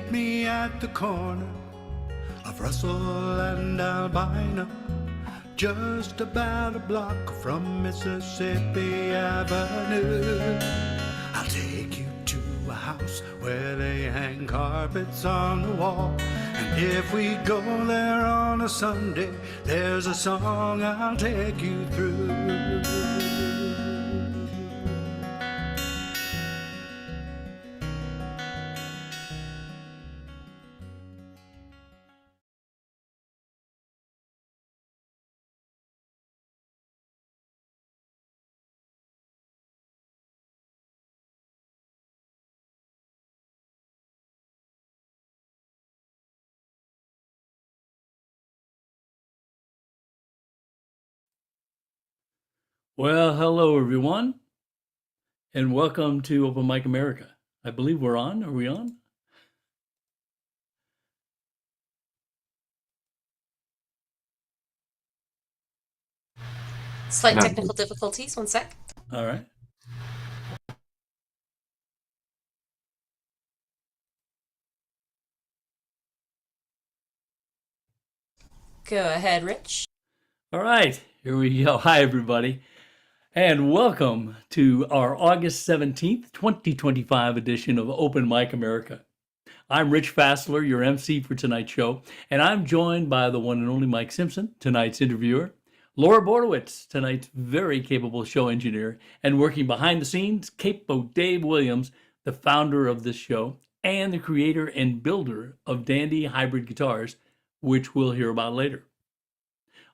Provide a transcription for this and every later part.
Meet me at the corner of Russell and Albina, just about a block from Mississippi Avenue. I'll take you to a house where they hang carpets on the wall, and if we go there on a Sunday, there's a song I'll take you through. Well, hello everyone, and welcome to Open Mic America. I believe we're on. Are we on? Slight technical difficulties. One sec. All right. Go ahead, Rich. All right. Here we go. Hi, everybody, and welcome to our August 17th, 2025 edition of Open Mic America. I'm Rich Fassler, your MC for tonight's show, and I'm joined by the one and only Mike Simpson, tonight's interviewer, Laura Borowitz, tonight's very capable show engineer, and working behind the scenes, Capo Dave Williams, the founder of this show and the creator and builder of Dandy Hybrid Guitars, which we'll hear about later.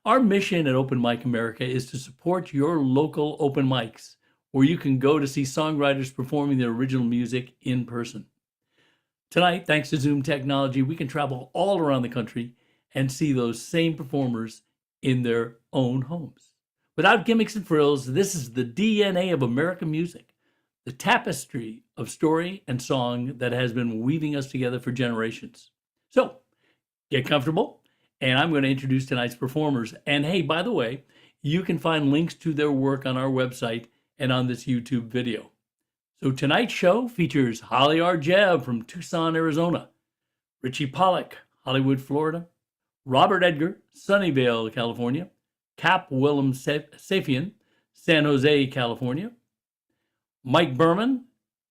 Our mission at Open Mic America is to support your local open mics, where you can go to see songwriters performing their original music in person. Tonight, thanks to Zoom technology, we can travel all around the country and see those same performers in their own homes. Without gimmicks and frills, this is the DNA of American music, the tapestry of story and song that has been weaving us together for generations. So, get comfortable, and I'm going to introduce tonight's performers. And hey, by the way, you can find links to their work on our website and on this YouTube video. So tonight's show features Holly R. Jebb from Tucson, Arizona, Richie Pollock, Hollywood, Florida, Robert Edgar, Sunnyvale, California, Cap Willem Safian, San Jose, California, Mike Berman,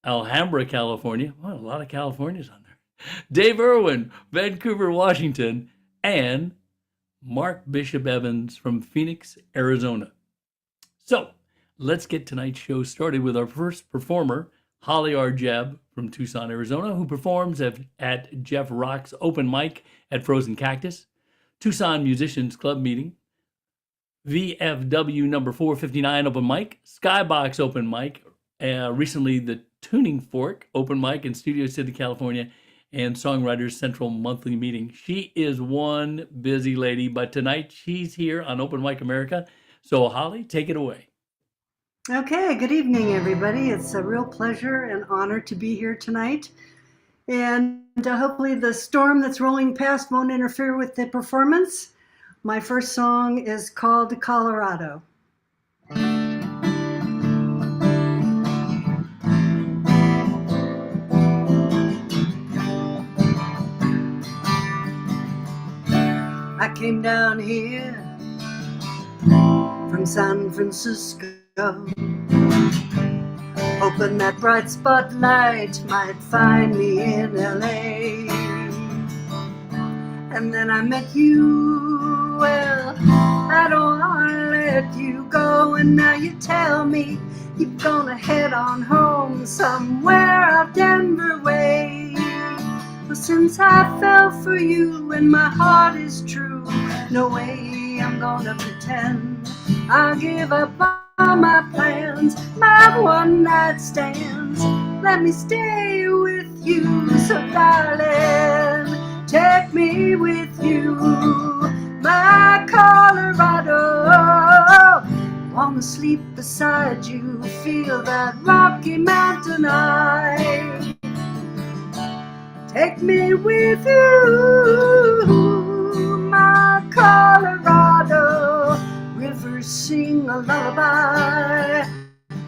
Alhambra, California. Well, a lot of Californians on there. Dave Irwin, Vancouver, Washington, and Mark Bishop Evans from Phoenix, Arizona. So let's get tonight's show started with our first performer, Holly R. Jebb from Tucson, Arizona, who performs at Jeff Rock's open mic at Frozen Cactus, Tucson Musicians Club meeting, VFW number 459 open mic, Skybox open mic, recently the Tuning Fork open mic in Studio City, California, and Songwriters Central monthly meeting. She is one busy lady, but tonight she's here on Open Mic America. So Holly, take it away. Okay, good evening, everybody. It's a real pleasure and honor to be here tonight. And hopefully the storm that's rolling past won't interfere with the performance. My first song is called Colorado. I came down here from San Francisco, hoping that bright spotlight might find me in LA. And then I met you. Well, I don't wanna let you go, and now you tell me you're gonna head on home somewhere out Denver way. Well, since I fell for you and my heart is true, no way I'm gonna pretend I'll give up all my plans, my one night stands. Let me stay with you, so darling, take me with you, my Colorado. Wanna sleep beside you, feel that Rocky Mountain eye. Take me with you, my Colorado. Rivers sing a lullaby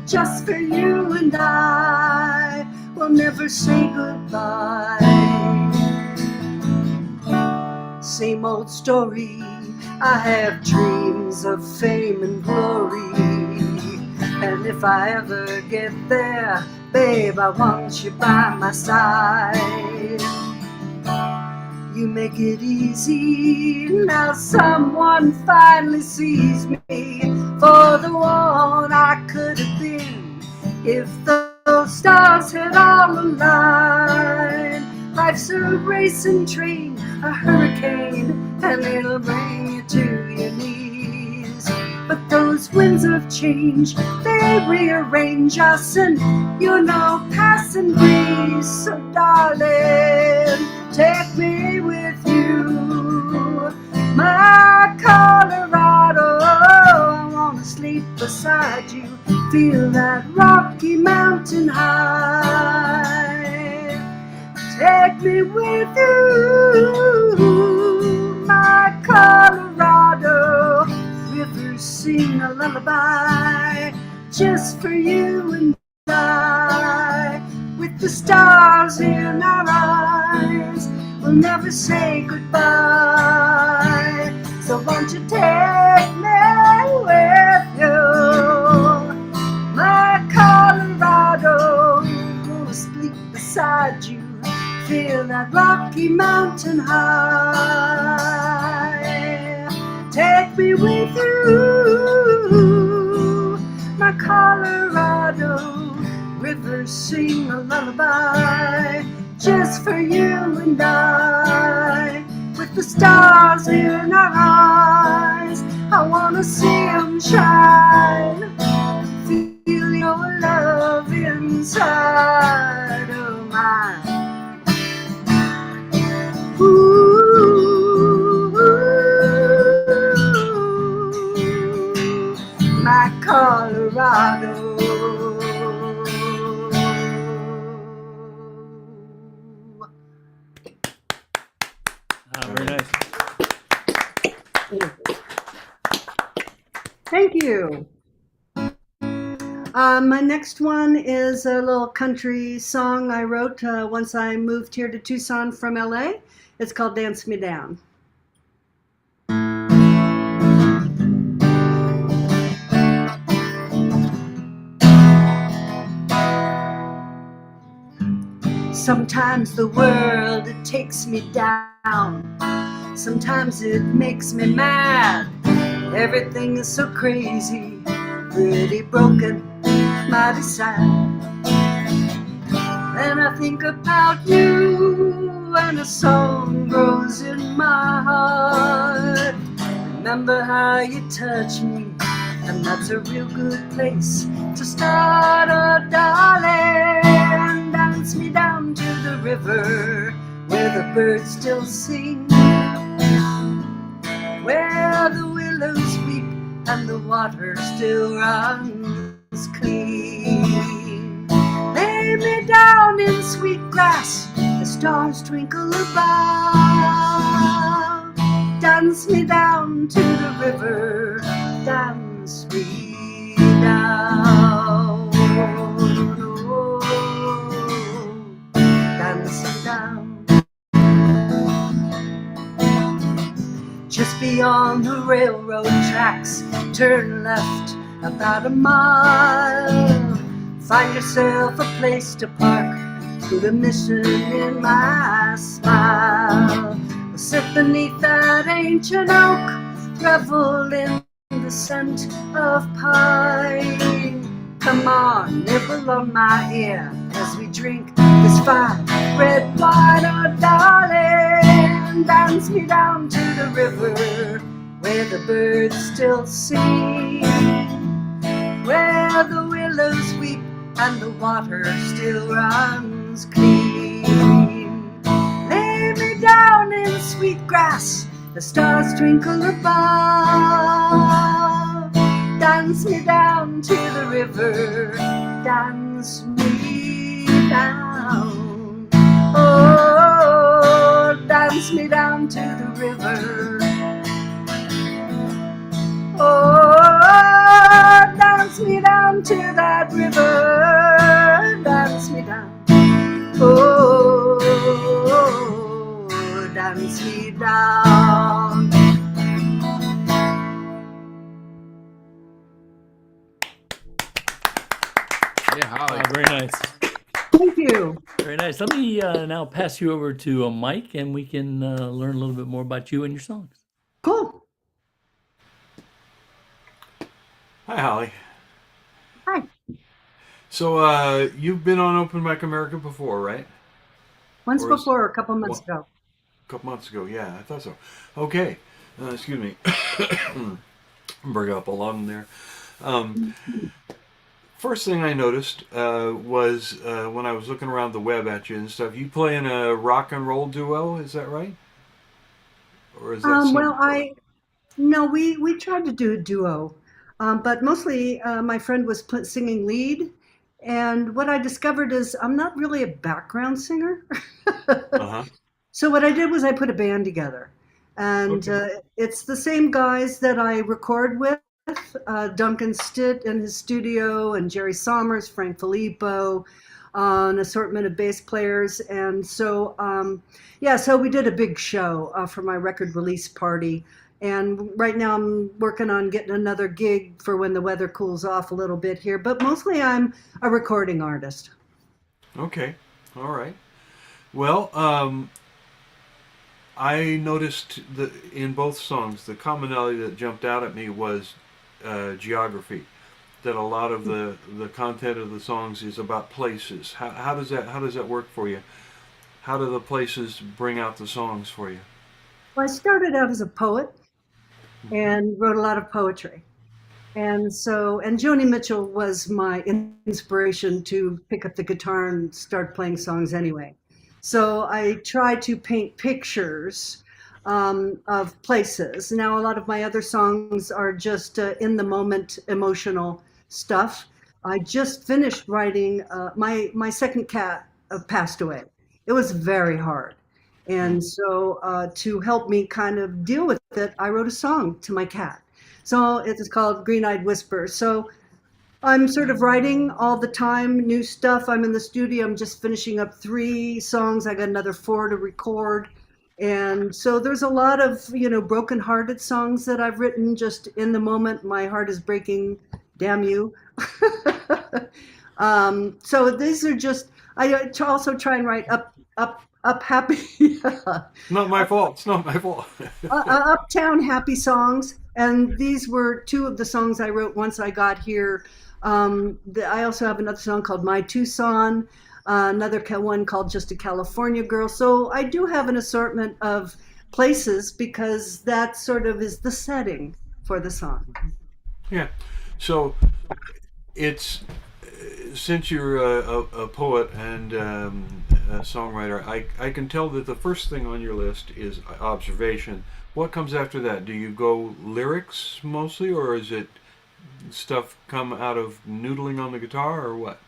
just for you and I. We'll never say goodbye. same old story. I have dreams of fame and glory, and if I ever get there, babe, I want you by my side. You make it easy, now someone finally sees me for the one I could have been if those stars had all aligned. Life's a racing train, a hurricane, and it'll bring you to your knees. But those winds of change, they rearrange us, and you're no passing breeze. So darling, take me with you, my Colorado. I wanna sleep beside you, feel that Rocky Mountain high. Take me with you, my Colorado. Rivers sing a lullaby just for you and I. With the stars in our eyes, we'll never say goodbye. So won't you take me with you, my Colorado. I'm gonna sleep beside you, feel that Rocky Mountain high. Take me with you, my Colorado. Rivers sing a lullaby just for you and I. With the stars in our eyes, I wanna see them shine. Feel your love inside of mine. Ooh, my Colorado. Very nice. Thank you. My next one is a little country song I wrote once I moved here to Tucson from LA. It's called Dance Me Down. Sometimes the world, it takes me down. Sometimes it makes me mad. Everything is so crazy, pretty broken, mighty sad. And I think about you, and a song grows in my heart. Remember how you touched me, and that's a real good place to start. Oh, darling, dance me down to the river where the birds still sing, where the willows weep and the water still runs clean. Lay me down in sweet grass, the stars twinkle above. Dance me down to the river, dance me down. Dance me down. Just beyond the railroad tracks, turn left about a mile. Find yourself a place to park, put a mission in my smile. Sit beneath that ancient oak, revel in the scent of pine. Come on, nibble on my ear as we drink this fine red wine. Oh, darling, dance me down to the river where the birds still sing, where the willows weep and the water still runs clean. Lay me down in sweet grass, the stars twinkle above. Dance me down to the river, dance me down. Oh, dance me down to the river. Oh, dance me down to that river, dance me down. Oh, dance me down. Yeah, Holly. Very nice. Thank you. Very nice. Let me now pass you over to Mike, and we can learn a little bit more about you and your songs. Cool. Hi, Holly. Hi. So, you've been on Open Mic America before, right? Once Or is- before, a couple months ago. A couple months ago, yeah, I thought so. Okay, excuse me. Bring up a lung there. First thing I noticed was when I was looking around the web at you and stuff, you play in a rock and roll duo, is that right? Or is that No, we tried to do a duo, but mostly my friend was singing lead. And what I discovered is I'm not really a background singer. Uh-huh. So what I did was I put a band together, and Okay. it's the same guys that I record with, Duncan Stitt in his studio, and Jerry Sommers, Frank Filippo, an assortment of bass players, and so yeah, so we did a big show for my record release party. And right now I'm working on getting another gig for when the weather cools off a little bit here, but mostly I'm a recording artist. Okay, all right. Well, I noticed that in both songs, the commonality that jumped out at me was geography. That a lot of the content of the songs is about places. How does that work for you? How do the places bring out the songs for you? Well, I started out as a poet and wrote a lot of poetry. And so, and Joni Mitchell was my inspiration to pick up the guitar and start playing songs anyway. So I try to paint pictures of places. Now, a lot of my other songs are just in the moment emotional stuff. I just finished writing, my second cat passed away. It was very hard. And so to help me kind of deal with it, I wrote a song to my cat. So it is called Green Eyed Whisper. So I'm sort of writing all the time, new stuff. I'm in the studio. I'm just finishing up 3 songs. I got another 4 to record. And so there's a lot of, broken-hearted songs that I've written just in the moment. My heart is breaking. Damn you. So these are just, I also try and write up happy, Not my fault. It's not my fault. uptown happy songs. And these were 2 of the songs I wrote once I got here. I also have another song called My Tucson, another one called Just a California Girl. So I do have an assortment of places because that sort of is the setting for the song. Yeah. So it's since you're a poet and a songwriter, I can tell that the first thing on your list is observation. What comes after that? Do you go lyrics mostly, or is it stuff come out of noodling on the guitar, or what?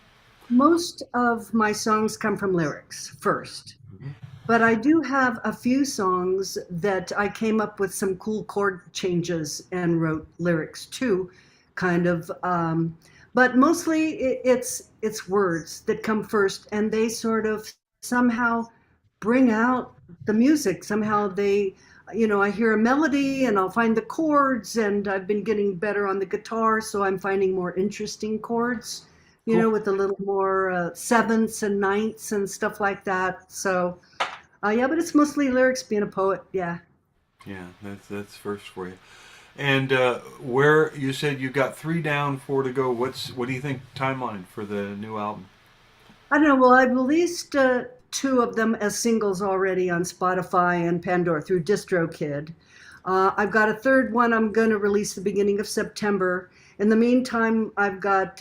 Most of my songs come from lyrics first. But I do have a few songs that I came up with some cool chord changes and wrote lyrics to, kind of. But mostly it's words that come first, and they sort of somehow bring out the music. Somehow they, I hear a melody and I'll find the chords, and I've been getting better on the guitar, so I'm finding more interesting chords, Cool. with a little more sevenths and ninths and stuff like that. So. Yeah, but it's mostly lyrics, being a poet. Yeah. Yeah, that's first for you. And where you said you got 3 down, 4 to go. What do you think timeline for the new album? I don't know. Well, I've released 2 of them as singles already on Spotify and Pandora through DistroKid. I've got a third one I'm going to release the beginning of September. In the meantime, I've got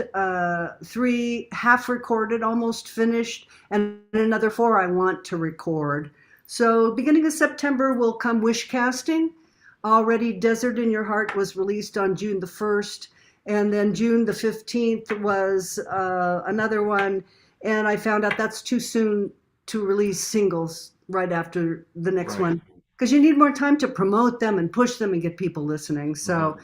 3 half recorded, almost finished, and another 4 I want to record. So beginning of September will come Wish Casting. Already Desert in Your Heart was released on June the 1st. And then June the 15th was another one. And I found out that's too soon to release singles right after the next Right. one. Because you need more time to promote them and push them and get people listening. So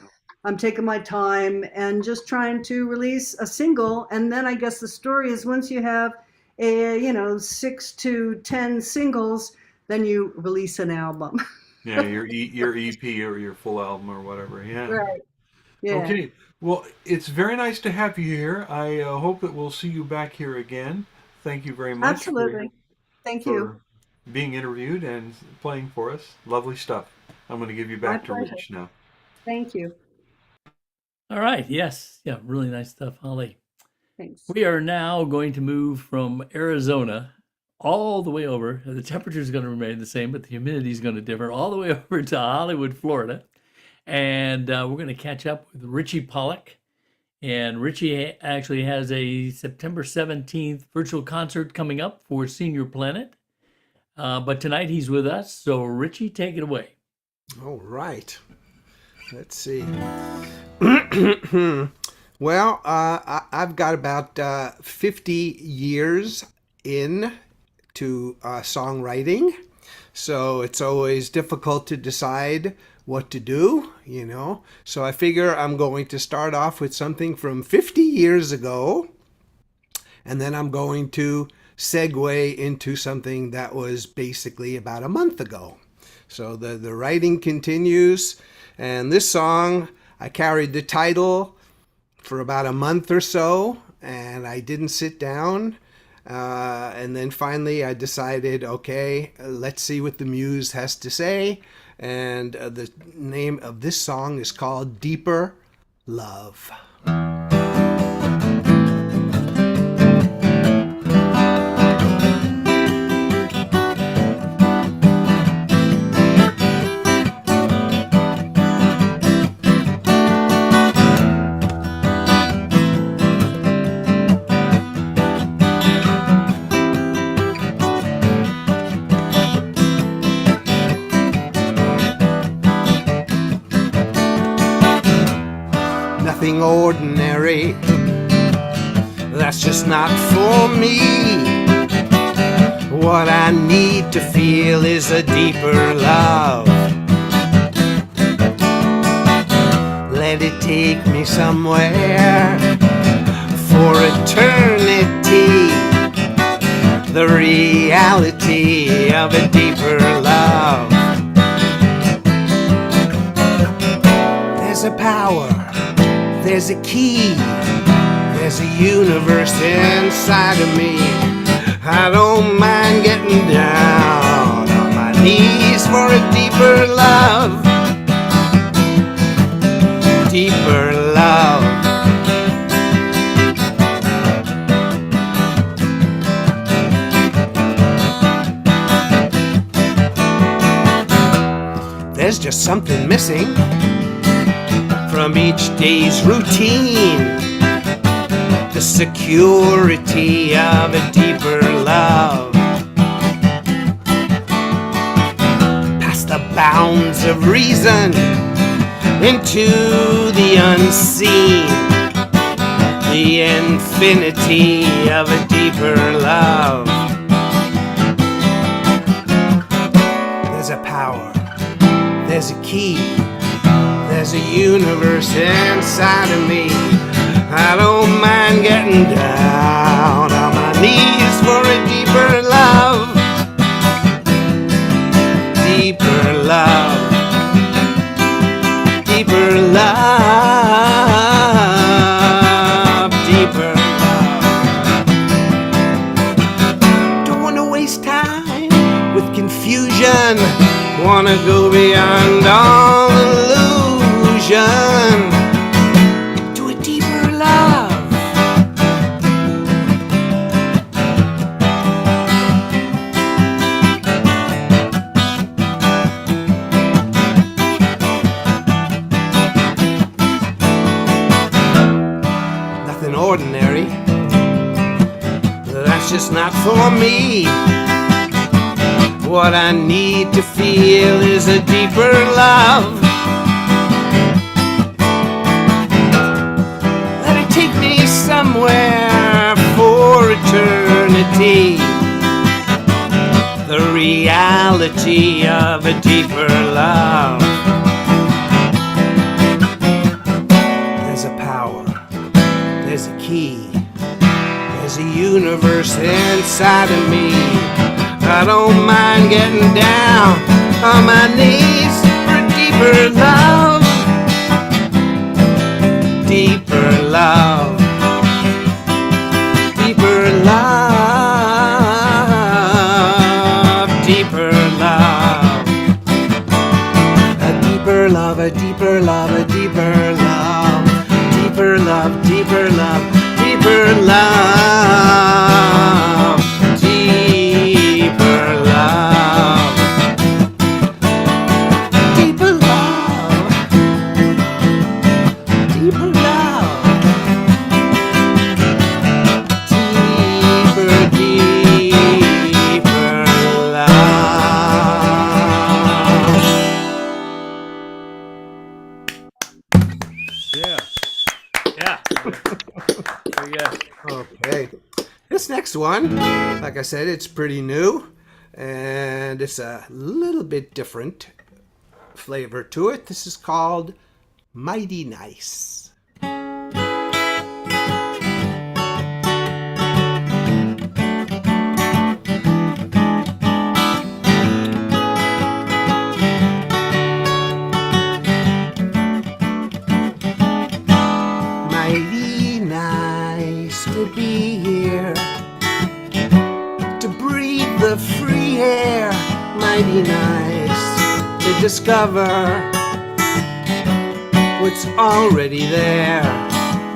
I'm taking my time and just trying to release a single. And then I guess the story is once you have 6 to 10 singles, then you release an album. Yeah, your EP or your full album or whatever. Yeah. Right. Yeah. Okay. Well, it's very nice to have you here. I hope that we'll see you back here again. Thank you very much Absolutely. Thank you. for being interviewed and playing for us. Lovely stuff. I'm going to give you My back to pleasure. Rich now. Thank you. All right. Yes. Yeah. Really nice stuff, Holly. Thanks. We are now going to move from Arizona all the way over. The temperature is going to remain the same, but the humidity is going to differ all the way over to Hollywood, Florida. And we're going to catch up with Richie Pollock. And Richie actually has a September 17th virtual concert coming up for Senior Planet. But tonight he's with us. So, Richie, take it away. All right. Let's see. Well, I've got about 50 years in to songwriting, so it's always difficult to decide what to do, you know. So I figure I'm going to start off with something from 50 years ago, and then I'm going to segue into something that was basically about a month ago. So the writing continues, and this song, I carried the title for about a month or so, and I didn't sit down. And then finally I decided, okay, let's see what the muse has to say. And the name of this song is called Deeper Love. Nothing ordinary, that's just not for me. What I need to feel is a deeper love. Let it take me somewhere for eternity. The reality of a deeper love. There's a power, there's a key, there's a universe inside of me. I don't mind getting down on my knees for a deeper love. Deeper love. There's just something missing from each day's routine. The security of a deeper love. Past the bounds of reason into the unseen. The infinity of a deeper love. There's a power, there's a key, there's a universe inside of me. I don't mind getting down on my knees for a deeper love. Deeper love. Deeper love. Deeper love. Don't want to waste time with confusion. Wanna go beyond all illusion. Ordinary, that's just not for me. What I need to feel is a deeper love. Let it take me somewhere for eternity. The reality of a deeper love. There's a power, there's a key, there's a universe inside of me. I don't mind getting down on my knees for deeper love. Deeper love. Deeper love. Deeper love. A deeper love, a deeper love, a deeper love. Deeper love, deeper love, deeper love. Deeper love. Deeper love. Deeper love. Deeper, deeper love. Yeah. Yeah. Very good. Okay. This next one, like I said, it's pretty new and it's a little bit different flavor to it. This is called Mighty Nice. Mighty nice to be here, to breathe the free air. Mighty nice to discover what's already there.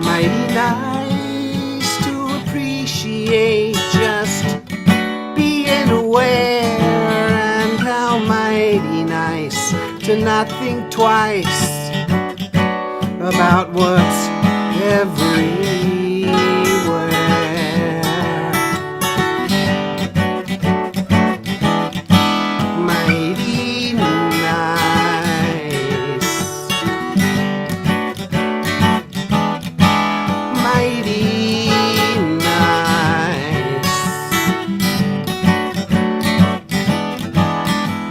Mighty nice to appreciate just being aware, and how mighty nice to not think twice about what's everywhere. Mighty nice. Mighty nice.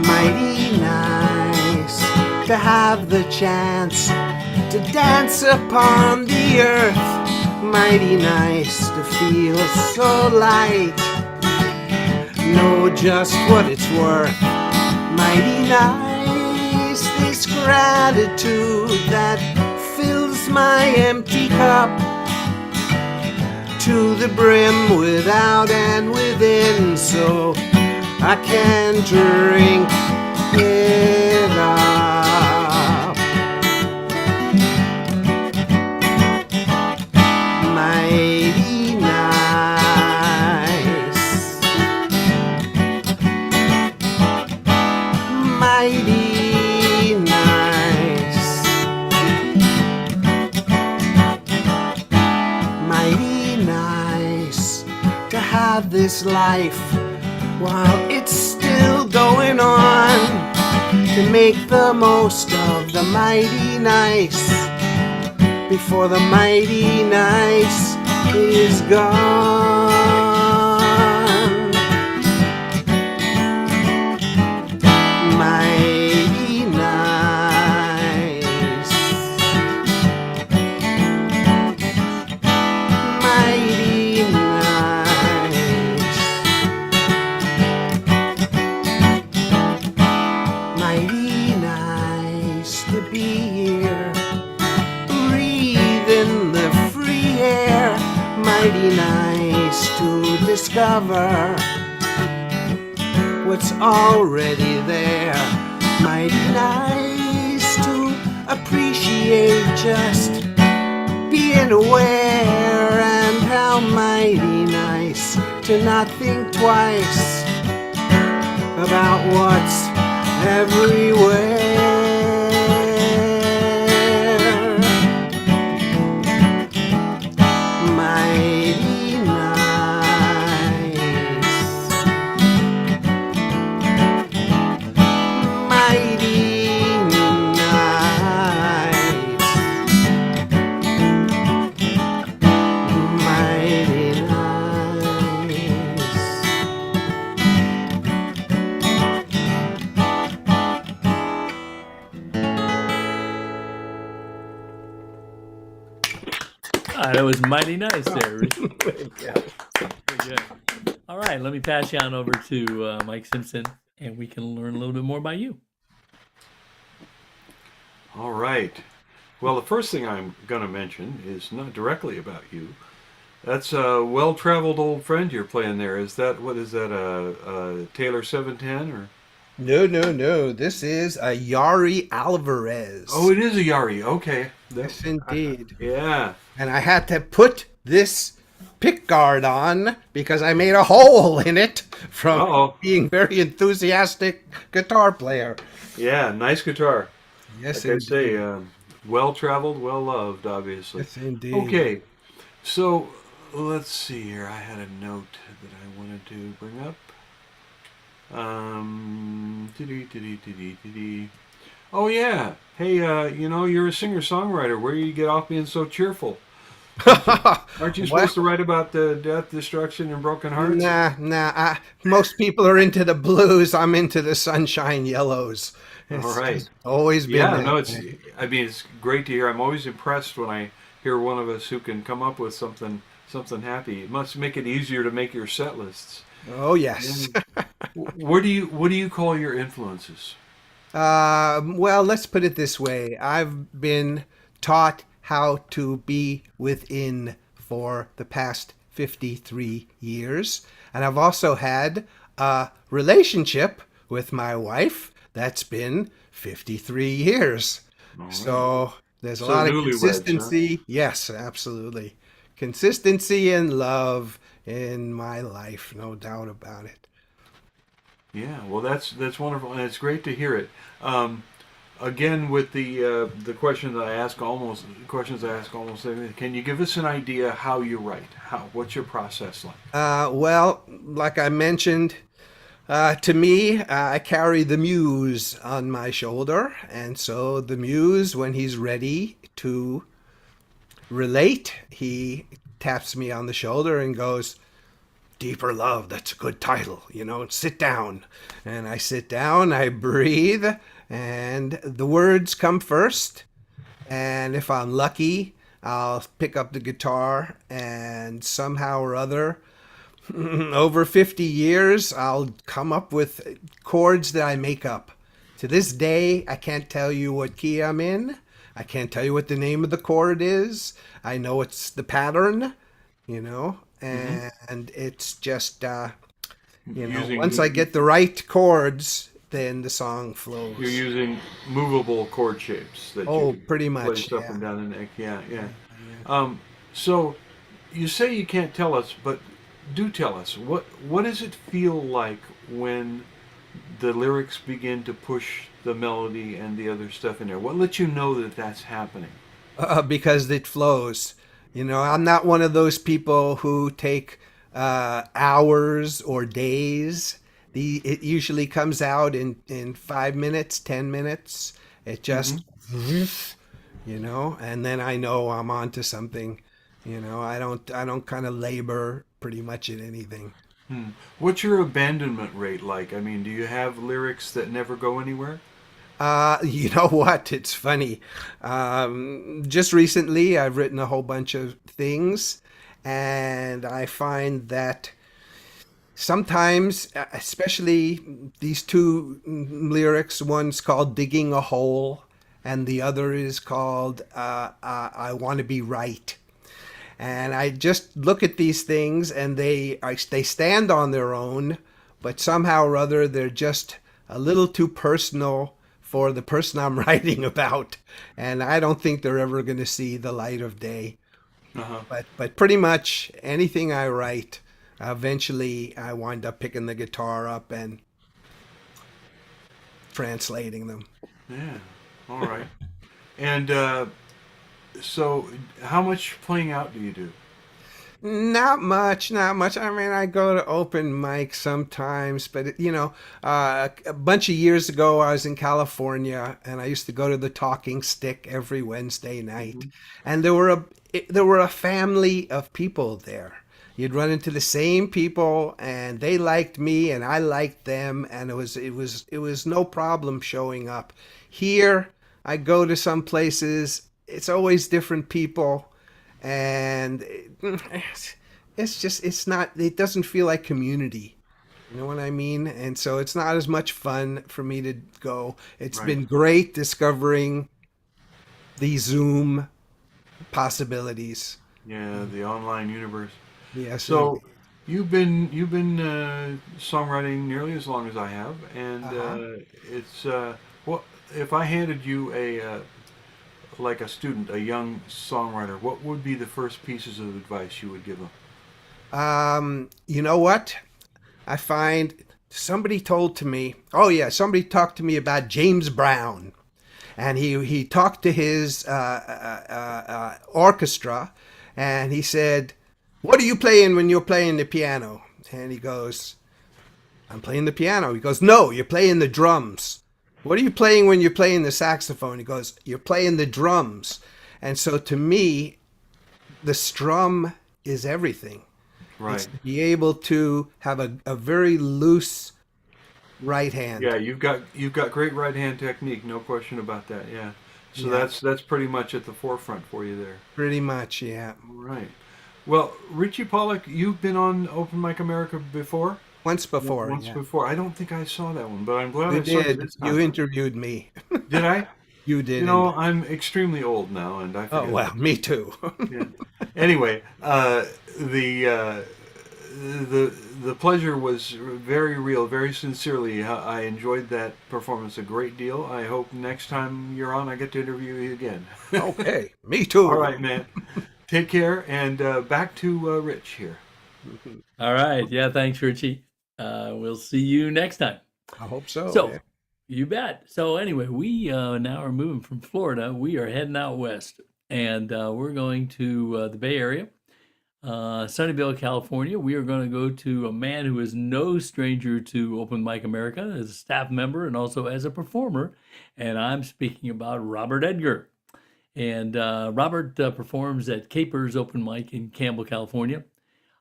Mighty nice to have the chance to dance upon the earth. Mighty nice to feel so light, know just what it's worth. Mighty nice this gratitude that fills my empty cup to the brim, without and within, so I can drink it up. Mighty nice. Mighty nice. Mighty nice to have this life while it's still going on, to make the most of the mighty nice before the mighty nice is gone. Mighty nice. Mighty nice. Mighty nice to be here, breathing the free air. Mighty nice to discover what's already there. Mighty nice to appreciate just being aware, and how mighty nice to not think twice about what's everywhere. Mighty nice. Mighty nice. Mighty nice. Ah, that was mighty nice there, Rich. Very good. All right, let me pass you on over to Mike Simpson, and we can learn a little bit more about you. All right. Well, the first thing I'm going to mention is not directly about you. That's a well-traveled old friend you're playing there. Is that what is that a Taylor 710 or? No, no, no. This is a Yari Alvarez. Oh, it is a Yari. Okay. Yes, indeed. Yeah. And I had to put this pick guard on because I made a hole in it from Uh-oh. being very enthusiastic guitar player. Yeah. Nice guitar. Yes, Like I indeed. say, well-traveled, well-loved, obviously. Yes, indeed. Okay. So let's see here. I had a note that I wanted to bring up. Oh yeah. Hey, you're a singer-songwriter. Where do you get off being so cheerful? Aren't you supposed to write about the death, destruction, and broken hearts? Nah. Most people are into the blues. I'm into the sunshine yellows. It's All right. just always been Yeah, that no, way. it's great to hear. I'm always impressed when I hear one of us who can come up with something happy. It must make it easier to make your set lists. Oh, yes. What do you call your influences? Well, let's put it this way. I've been taught how to be within for the past 53 years. And I've also had a relationship with my wife that's been 53 years. So there's a So lot of newlyweds, consistency. Yes, absolutely. Consistency and love in my life, no doubt about it. Yeah, well, that's wonderful, and it's great to hear it. Again, with the questions I ask almost, can you give us an idea how you write? What's your process like? Well, like I mentioned, to me, I carry the muse on my shoulder. And so the muse, when he's ready to relate, he taps me on the shoulder and goes, "Deeper Love, that's a good title, sit down." And I sit down, I breathe, and the words come first. And if I'm lucky, I'll pick up the guitar and somehow or other, over 50 years, I'll come up with chords that I make up. To this day, I can't tell you what key I'm in. I can't tell you what the name of the chord is. I know it's the pattern, and it's just, once I get the right chords, then the song flows. You're using movable chord shapes that Oh, you pretty place much, up yeah. and down the neck. Yeah. So you say you can't tell us, but do tell us what does it feel like when the lyrics begin to push the melody and the other stuff in there? What lets you know that that's happening? Because it flows. I'm not one of those people who take hours or days. It usually comes out in 5 minutes, 10 minutes. It just, and then I know I'm onto something. I don't kind of labor pretty much in anything. What's your abandonment rate like? I mean, do you have lyrics that never go anywhere? You know what? It's funny. Just recently, I've written a whole bunch of things, and I find that sometimes, especially these two lyrics, one's called "Digging a Hole," and the other is called "I Want to Be Right." And I just look at these things, and they stand on their own, but somehow or other they're just a little too personal for the person I'm writing about, and I don't think they're ever going to see the light of day. But pretty much anything I write, eventually I wind up picking the guitar up and translating them. Yeah. All right. And so, how much playing out do you do? Not much. I mean, I go to open mics sometimes, but a bunch of years ago, I was in California, and I used to go to the Talking Stick every Wednesday night, and there were a family of people there. You'd run into the same people, and they liked me, and I liked them, and it was no problem showing up. Here, I go to some places, it's always different people. And it's not, it doesn't feel like community. You know what I mean? And so it's not as much fun for me to go. It's Right. been great discovering the Zoom possibilities. Yeah, the online universe. Yes. So you've been songwriting nearly as long as I have, and it's what if I handed you a like a student, a young songwriter, what would be the first pieces of advice you would give them? You know what? I find somebody told to me, oh yeah, somebody talked to me about James Brown. And he talked to his orchestra, and he said, "What are you playing when you're playing the piano?" And he goes, "I'm playing the piano." He goes, "No, you're playing the drums." "What are you playing when you're playing the saxophone?" He goes, "You're playing the drums." And so to me, the strum is everything. It's Right. to be able to have a very loose right hand. Yeah, you've got great right hand technique, no question about that. Yeah. So Yeah. that's pretty much at the forefront for you there. Pretty much, yeah. Right. Well, Richie Pollock, you've been on Open Mic America before? Once before, Once yeah. before. I don't think I saw that one, but I'm glad You I saw it did. this You time. interviewed me. Did I? You did. You know, I'm extremely old now, and I Oh, forget. well, me too. Yeah. Anyway, the the pleasure was very real, very sincerely. I enjoyed that performance a great deal. I hope next time you're on, I get to interview you again. Okay, me too. All right, man. Take care, and back to Rich here. All right. Yeah. Thanks, Richie. We'll see you next time. I hope so. So, yeah. you bet. So, anyway, we now are moving from Florida. We are heading out west, and we're going to the Bay Area, Sunnyvale, California. We are going to go to a man who is no stranger to Open Mic America as a staff member and also as a performer. And I'm speaking about Robert Edgar. And Robert performs at Capers Open Mic in Campbell, California.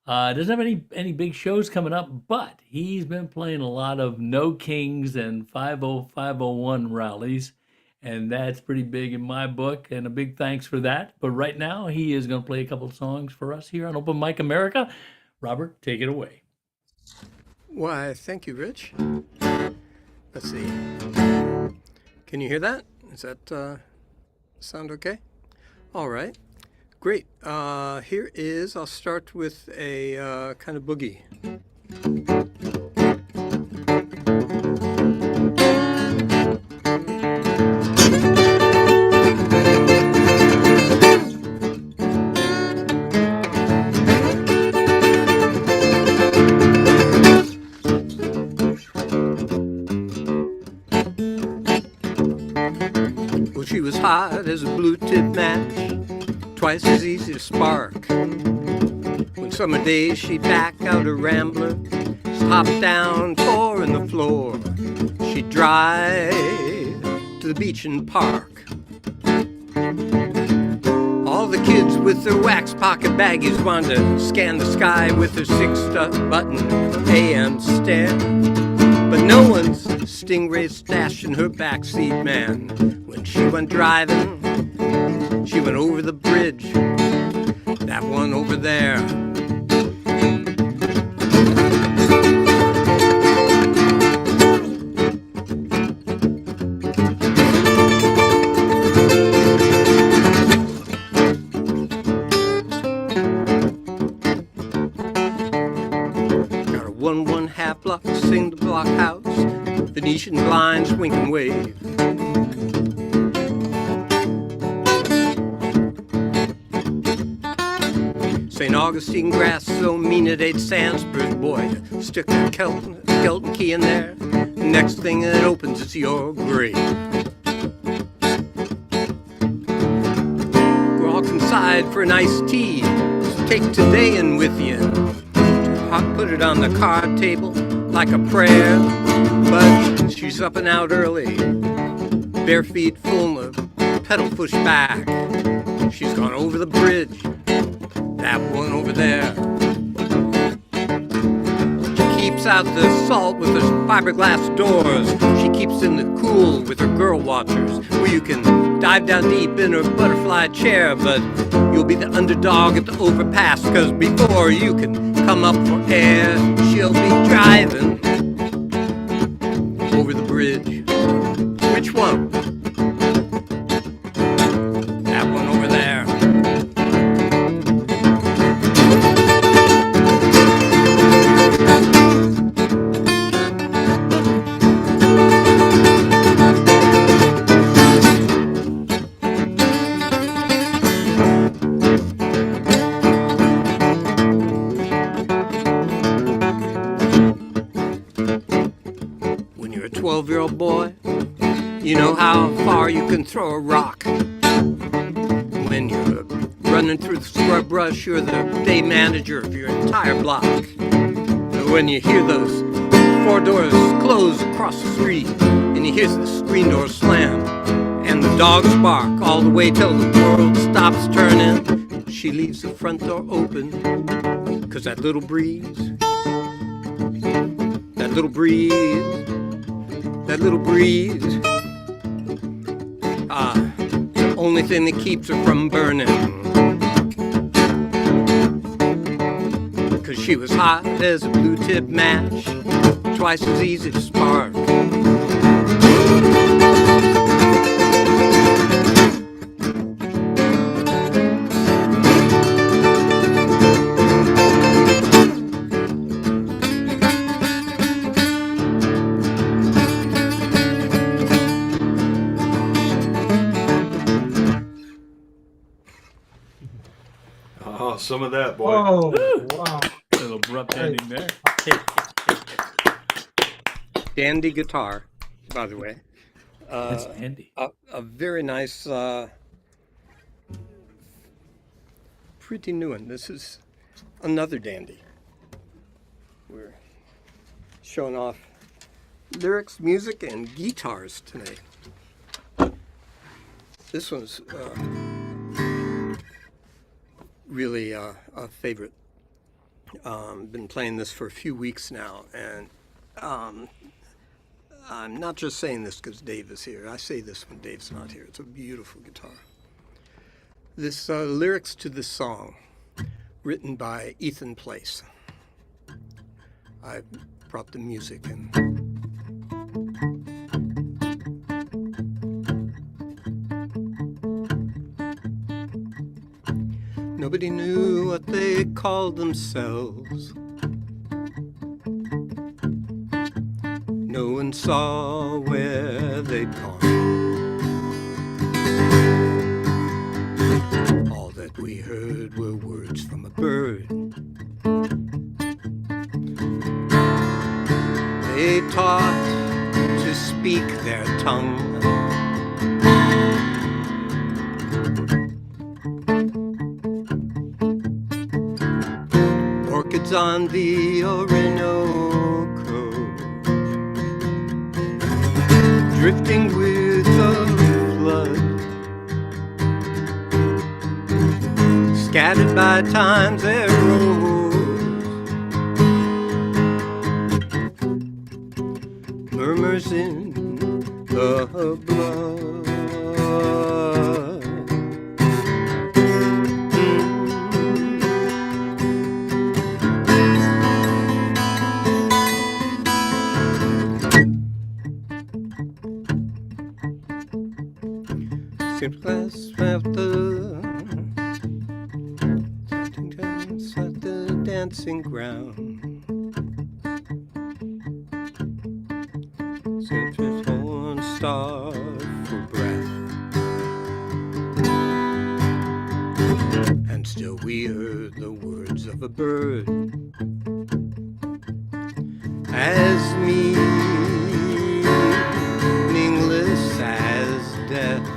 Doesn't have any big shows coming up, but he's been playing a lot of No Kings and 50501 rallies, and that's pretty big in my book, and a big thanks for that. But right now, he is going to play a couple of songs for us here on Open Mic America. Robert, take it away. Why, thank you, Rich. Let's see. Can you hear that? Is that sound okay? All right. Great. Here is, I'll start with a kind of boogie. Well, she was hot as a blue-tip match, twice as easy to spark. When summer days she'd back out a rambler, top down, four in the floor. She'd drive to the beach and park. All the kids with their wax pocket baggies wanted to scan the sky with their six-button AM stand. But no one's Stingray stashed in her backseat, man. When she went driving, she went over the bridge, that one over there. Got a 1.5 block, single block house, Venetian blinds wink and wave. St. Augustine grass so mean it ate sandspurs, boy. Stick a skeleton key in there. Next thing it opens, it's your grave. Walk inside for an iced tea. Take today in with you. Hot, put it on the card table like a prayer. But she's up and out early, bare feet full of pedal push back. She's gone over the bridge, that one over there. She keeps out the salt with her fiberglass doors. She keeps in the cool with her girl watchers, where you can dive down deep in her butterfly chair, but you'll be the underdog at the overpass, 'cause before you can come up for air, she'll be driving over the bridge. Which one? That one over there. When you're a 12-year-old boy, you know how far you can throw a rock. When you're running through the scrub brush, you're the day manager of your entire block. And when you hear those 4 doors close across the street, and you hear the screen door slam, and the dogs bark all the way till the world stops turning, she leaves the front door open, 'cause that little breeze, that little breeze, that little breeze, it's the only thing that keeps her from burning. 'Cause she was hot as a blue-tip match, twice as easy to spark. Oh, some of that, boy. Oh, wow. A little abrupt ending there. Dandy guitar, by the way. That's handy. A very nice, pretty new one. This is another dandy. We're showing off lyrics, music, and guitars tonight. This one's really a favorite. Been playing this for a few weeks now, and I'm not just saying this because Dave is here. I say this when Dave's not here. It's a beautiful guitar. This lyrics to this song, written by Ethan Place. I brought the music in. Nobody knew what they called themselves. No one saw where they'd gone. All that we heard were words from a bird. They taught to speak their tongue. Orchids on the Orinoco, drifting with the flood, scattered by time's arrows, murmurs in the blood. Glass after at the dancing ground. Since one star for breath, and still we heard the words of a bird as meaningless as death.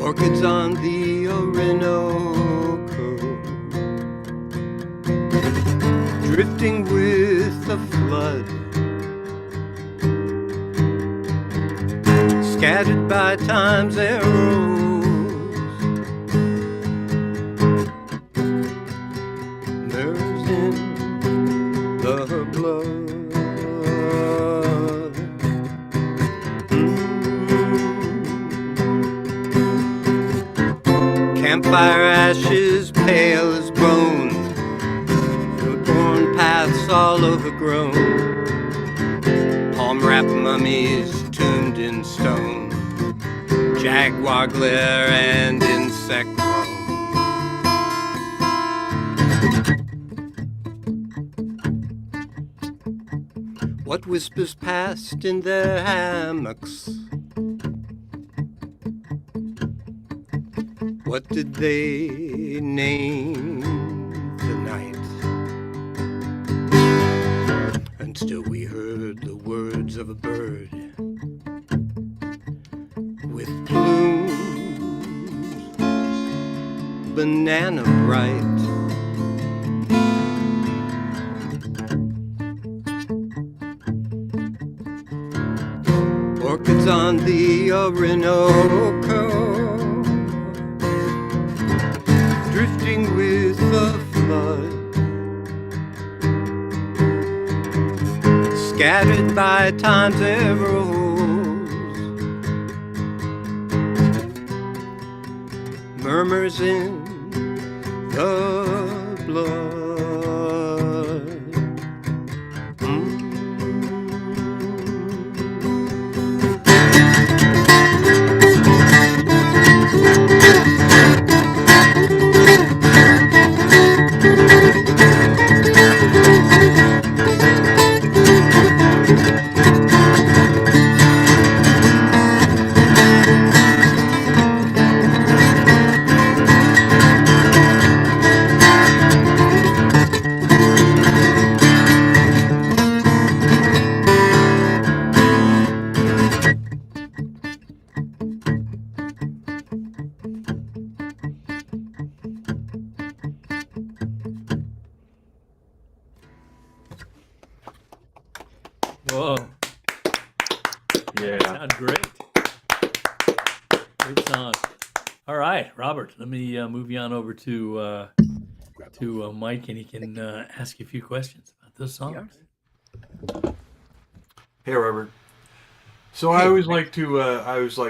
Orchids on the Orinoco, drifting with the flood, scattered by time's arrows, Campfire ashes, pale as bone, field-worn paths all overgrown, palm-wrapped mummies tuned in stone, jaguar glare and insect groan. What whispers passed in their hammocks? What did they name the night? And still we heard the words of a bird with plumes, banana bright. Orchids on the Orinoco, drifting with the flood, scattered by time's arrows, murmurs in the blood. Whoa. Yeah. Sound great. Great song. All right, Robert, let me move you on over to Mike, and he can ask you a few questions about those songs. Hey, Robert. So I always like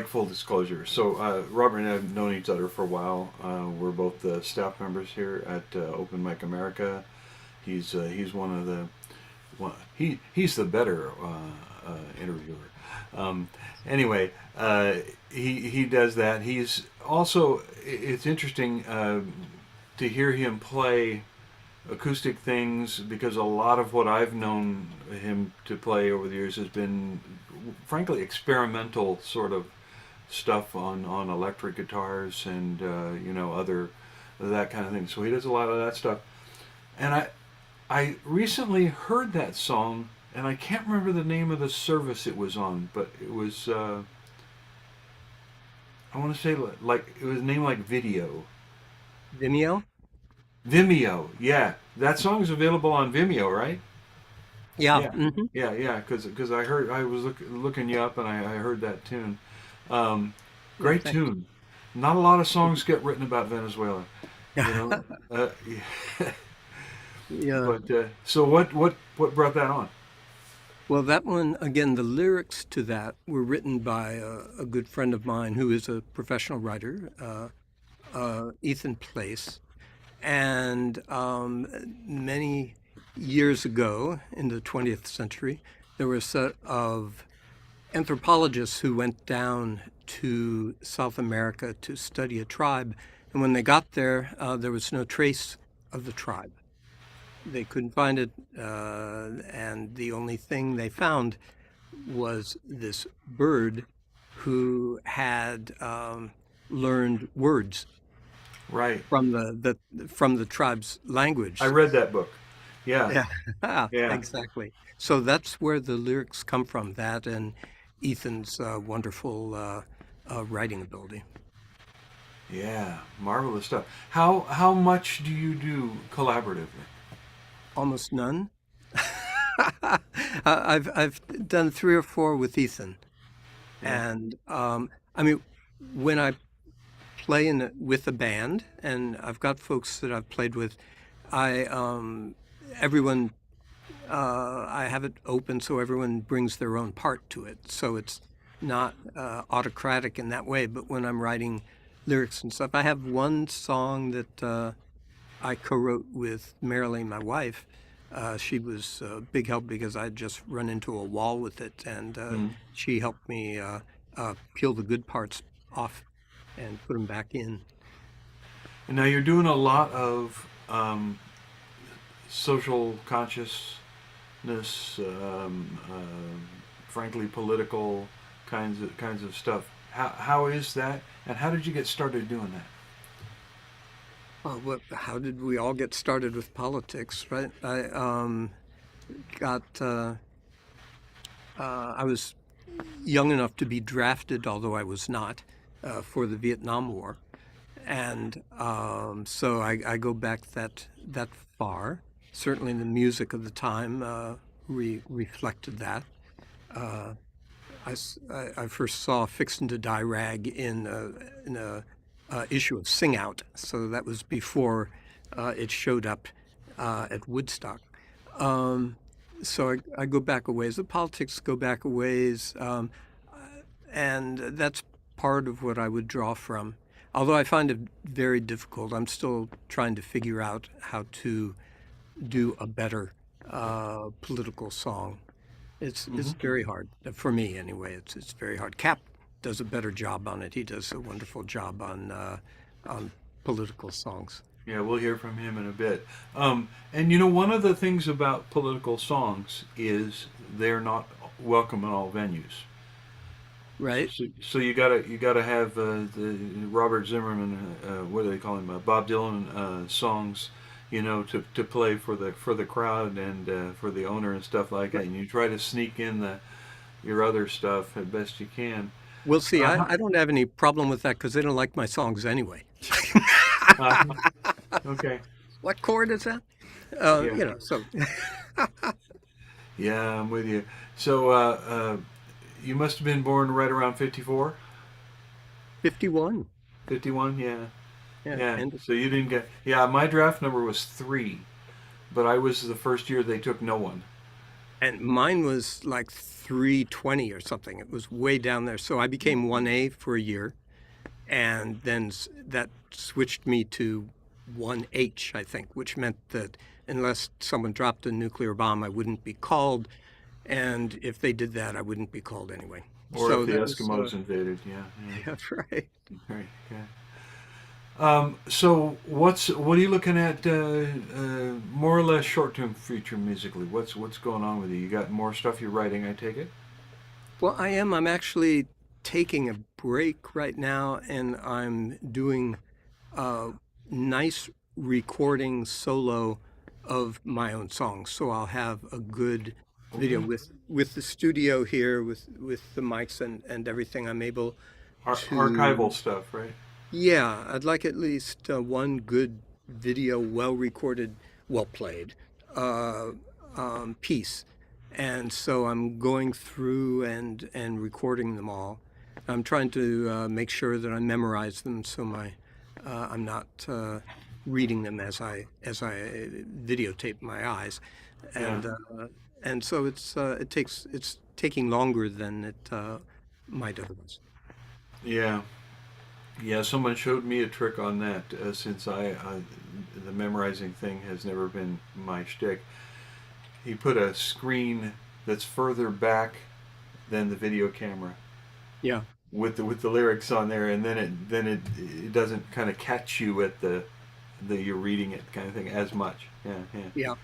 full disclosure. So Robert and I have known each other for a while. We're both staff members here at Open Mic America. He's one of the he's the better interviewer. Anyway, he does that. He's also, it's interesting to hear him play acoustic things, because a lot of what I've known him to play over the years has been, frankly, experimental sort of stuff on electric guitars and other that kind of thing. So he does a lot of that stuff. And I recently heard that song, and I can't remember the name of the service it was on, but it was I want to say like it was named like Video. Vimeo? Vimeo, yeah. That song is available on Vimeo, right? Yeah. Yeah, Mm-hmm. yeah. Because I was looking you up, and I heard that tune. Great thanks. tune. Not a lot of songs get written about Venezuela, you know. Yeah. Yeah. But so what brought that on? Well, that one, again, the lyrics to that were written by a good friend of mine who is a professional writer, Ethan Place. And many years ago, in the 20th century, there were a set of anthropologists who went down to South America to study a tribe. And when they got there, there was no trace of the tribe. They couldn't find it, and the only thing they found was this bird who had learned words Right. from the tribe's language. I read that book. Yeah. Yeah, Yeah. exactly. So that's where the lyrics come from. That and Ethan's wonderful writing ability. Yeah. Marvelous stuff. How much do you do collaboratively? Almost none. I've done 3 or 4 with Ethan, Yeah. and I mean, when I play with a band, and I've got folks that I've played with, everyone I have it open so everyone brings their own part to it, so it's not autocratic in that way. But when I'm writing lyrics and stuff. I have one song that I co-wrote with Marilyn, my wife. She was a big help because I'd just run into a wall with it, and Mm. she helped me peel the good parts off and put them back in. And now you're doing a lot of social consciousness, frankly, political kinds of stuff. How is that? And how did you get started doing that? Well, how did we all get started with politics, right? Got I was young enough to be drafted, although I was not, for the Vietnam War, and so I go back that far. Certainly, the music of the time reflected that. Uh, I first saw "Fixin' to Die Rag" in a issue of Sing Out, so that was before it showed up at Woodstock. Um, so I go back a ways. The politics go back a ways, and that's part of what I would draw from. Although I find it very difficult, I'm still trying to figure out how to do a better political song. It's very hard for me anyway. It's very hard. Cap does a better job on it. He does a wonderful job on political songs. Yeah, we'll hear from him in a bit. And one of the things about political songs is they're not welcome in all venues. Right? So you gotta have the Robert Zimmerman, what do they call him, Bob Dylan songs, to play for the crowd and for the owner and stuff like that. And you try to sneak in your other stuff as best you can. We'll see. Uh-huh. I don't have any problem with that because they don't like my songs anyway. Uh, okay. What chord is that? Yeah. So Yeah, I'm with you. So you must have been born right around 54, 51. 51. Yeah. Yeah. Yeah. And So you didn't get. Yeah, my draft number was 3, but I was the first year they took no one. And mine was like 320 or something. It was way down there. So I became 1A for a year, and then that switched me to 1H, I think, which meant that unless someone dropped a nuclear bomb, I wouldn't be called. And if they did that, I wouldn't be called anyway. Or So if the that was, Eskimos invaded. Yeah. Yeah. that's right. Right. Yeah. So what are you looking at? More or less short-term future musically. What's going on with you? You got more stuff you're writing, I take it. Well, I am. I'm actually taking a break right now, and I'm doing a nice recording solo of my own songs. So I'll have a good video Okay. with the studio here, with the mics and everything. I'm able to. Archival stuff, right? Yeah, I'd like at least one good video, well recorded, well played uh, piece. And so I'm going through and recording them all. I'm trying to make sure that I memorize them so I'm not reading them as I videotape my eyes, Yeah. and so it's taking longer than it might otherwise. Yeah. Yeah, someone showed me a trick on that since the memorizing thing has never been my shtick. He put a screen that's further back than the video camera Yeah, with the lyrics on there, and then it doesn't kind of catch you at the you're reading it kind of thing as much. Yeah, yeah.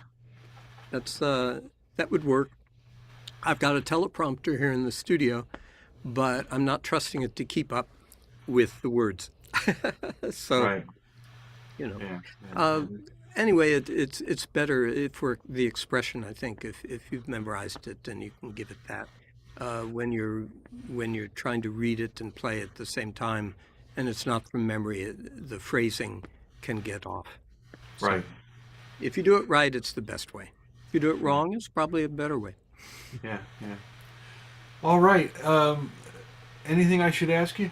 yeah, that would work. I've got a teleprompter here in the studio, but I'm not trusting it to keep up with the words. So, Right. you know. Yeah. Uh, Yeah. anyway, it's better for the expression. I think if you've memorized it, then you can give it that. When you're trying to read it and play at the same time, and it's not from memory, the phrasing can get off. So Right. if you do it right, it's the best way. If you do it wrong, it's probably a better way. Yeah. Yeah. All right. Anything I should ask you?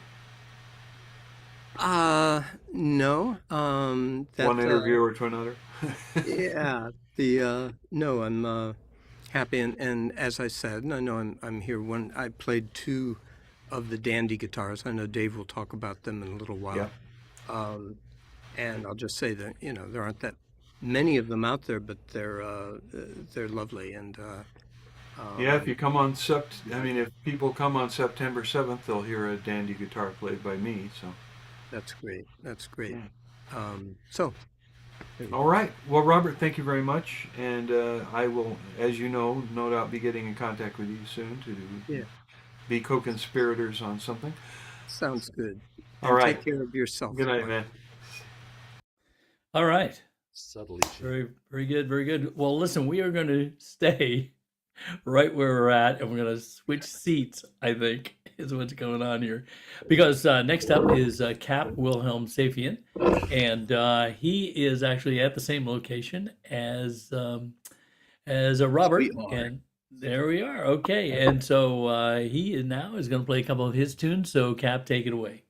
No. One interviewer to another. Yeah. No, I'm happy, and as I said, and I know I'm here. I played 2 the dandy guitars. I know Dave will talk about them in a little while. Yeah. And I'll just say that there aren't that many of them out there, but they're lovely. And Yeah, if you come on if people come on September 7th, they'll hear a dandy guitar played by me. So that's great. That's great. Yeah. So. All right. Well, Robert, thank you very much, and I will, as you know, no doubt be getting in contact with you soon to be co-conspirators on something. Sounds good. All right. Take care of yourself. Good night, man. All right. Subtly. Very, very good. Very good. Well, listen, we are going to stay right where we're at, and we're going to switch seats, I think, is what's going on here. Because next up is Cap Wilhelm Sapien, and he is actually at the same location as Robert. Sweetheart. And there we are. Okay. And so he is now is going to play a couple of his tunes. So, Cap, take it away.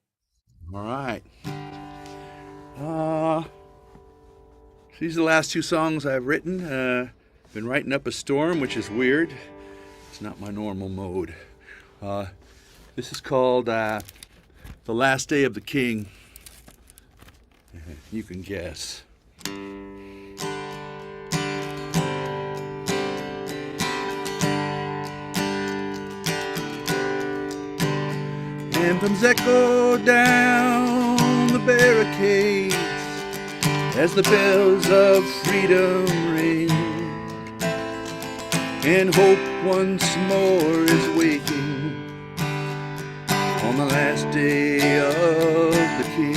All right. These are the last two songs I've written. Been writing up a storm, which is weird. It's not my normal mode. This is called The Last Day of the King. You can guess. Anthems echo down the barricades as the bells of freedom ring, and hope once more is waking on the last day of the King.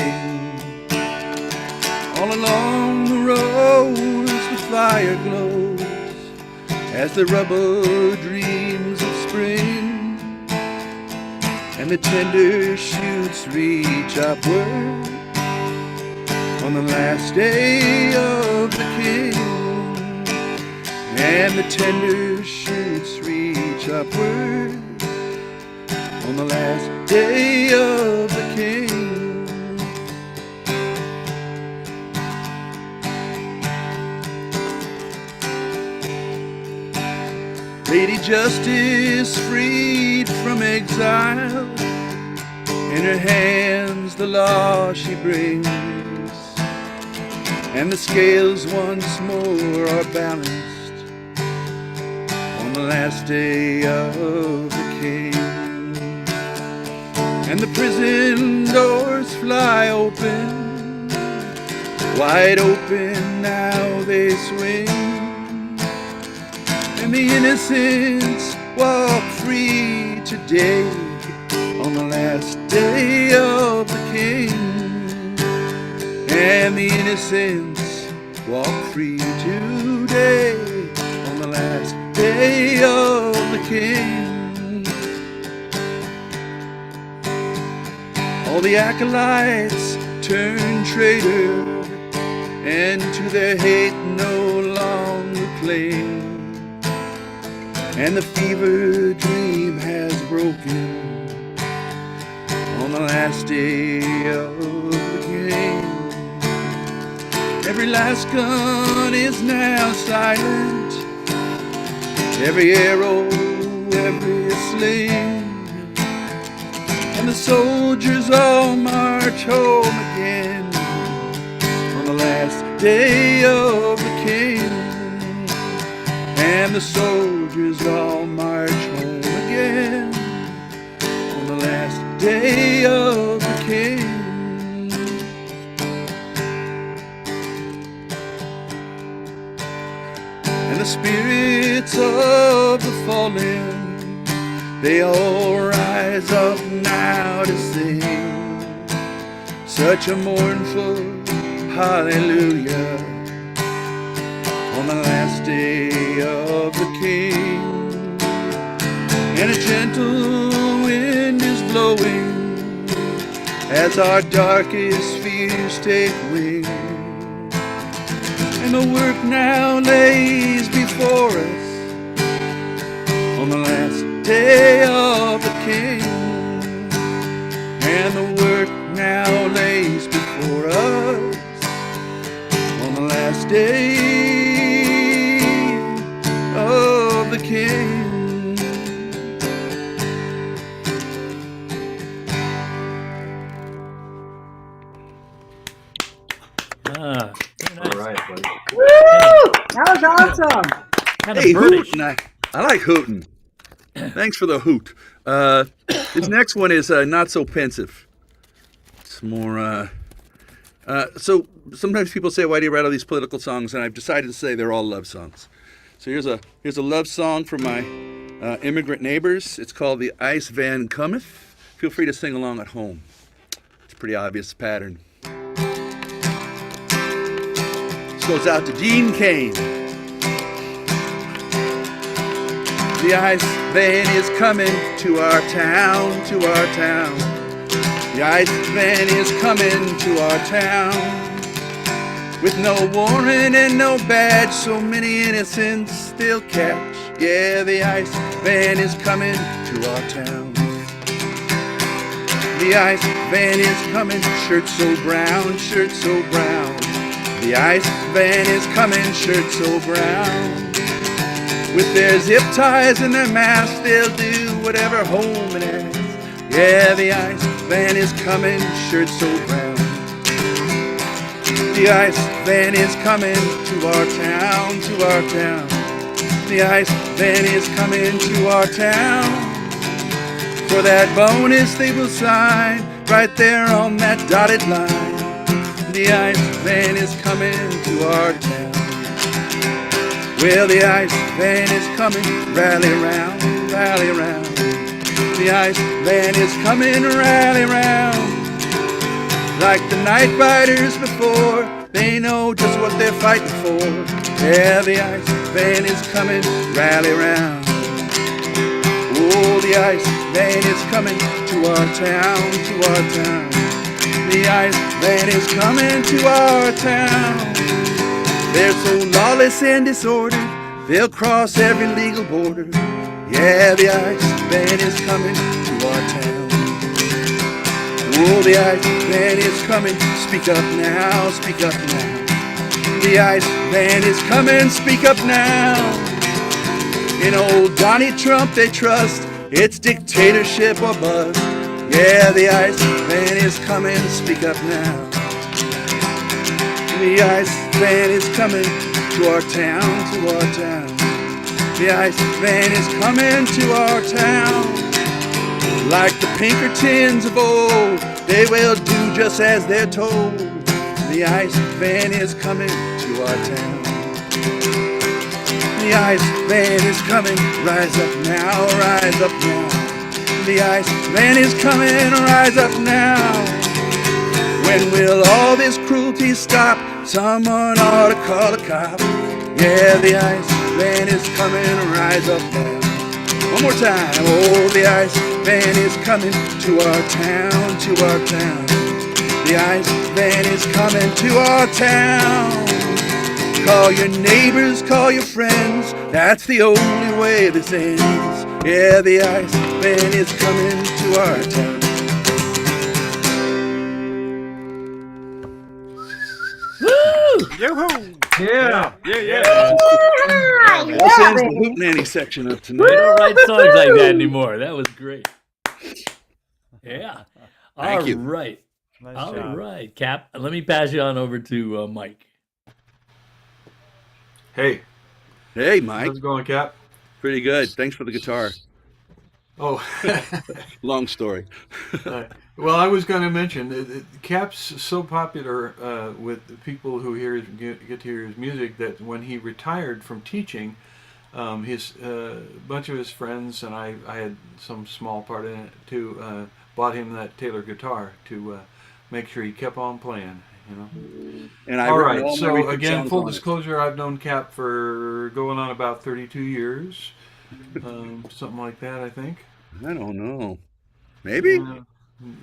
All along the roads the fire glows as the rubble dreams of spring, and the tender shoots reach upward on the last day of the King. And the tender shoots reach upward on the last day of the King. Lady Justice freed from exile, in her hands the law she brings, and the scales once more are balanced on the last day of the King. And the prison doors fly open, wide open now they swing, and the innocents walk free today on the last day of the King. And the innocents walk free today on the last day of the King. All the acolytes turn traitor, and to their hate no longer cling, and the fever dream has broken on the last day of the King. Every last gun is now silent, every arrow, every sling, and the soldiers all march home again on the last day of the King. And the soldiers all march home again on the last day of the King. And the spirits of the fallen, they all rise up now to sing such a mournful hallelujah on the last day of the King. And a gentle wind is blowing as our darkest fears take wing, and the work now lays before us on the last day of the King. And the work now lays before us on the last day of the King. Very nice. All right, buddy. Woo! That was awesome. Kind of Hey, birdish. hootin'. I like hootin'. Thanks for the hoot. This next one is not so pensive. It's more. So sometimes people say, "Why do you write all these political songs?" And I've decided to say they're all love songs. So here's a love song for my immigrant neighbors. It's called "The Ice Van Cometh." Feel free to sing along at home. It's a pretty obvious pattern. This goes out to Gene Kane. The ice van is coming to our town, to our town. The ice van is coming to our town. With no warrant and no badge, so many innocents they'll catch. Yeah, the ice van is coming to our town. The ice van is coming, shirt so brown, shirt so brown. The ice van is coming, shirt so brown. With their zip ties and their masks, they'll do whatever home it asks. Yeah, the ice van is coming, shirt so brown. The ice van is coming to our town, to our town. The ice van is coming to our town. For that bonus they will sign right there on that dotted line. The ice van is coming to our town. Well, the ice van is coming, rally round, rally round. The ice van is coming, rally round. Like the night riders before, they know just what they're fighting for. Yeah, the ice van is coming, rally round. Oh, the ice van is coming to our town, to our town. The ice van is coming to our town. They're so lawless and disordered, they'll cross every legal border. Yeah, the ice van is coming to our town. Oh, the ice van is coming, speak up now, speak up now. The ice van is coming, speak up now. In old Donnie Trump they trust, it's dictatorship or bust. Yeah, the ice van is coming, speak up now. The ice van is coming to our town, to our town. The ice van is coming to our town. Like the Pinkertons of old, they will do just as they're told. The ice van is coming to our town. The ice van is coming, rise up now, rise up now. The ice van is coming, rise up now. When will all this cruelty stop? Someone ought to call a cop. Yeah, the ice van is coming, rise up now. One more time. Oh, the ice van is coming to our town, to our town. The ice van is coming to our town. Call your neighbors, call your friends. That's the only way this ends. Yeah, the ice van is coming to our town. Woo! Yeah. This ends the Hootenanny section of We tonight. don't write songs like that anymore. That was great. Yeah. Thank you. Right. Nice All job. right, Cap. Let me pass you on over to Mike. Hey, Hey, Mike. how's it going, Cap? Pretty good. Thanks for the guitar. Oh, Long story. well, I was going to mention Cap's so popular with people who get to hear his music that when he retired from teaching, his bunch of his friends and I had some small part in it too. Bought him that Taylor guitar to make sure he kept on playing. You know. And I All written right. all my So recent again, songs full on it. disclosure, I've known Cap for going on about 32 years, something like that, I think. I don't know. Maybe?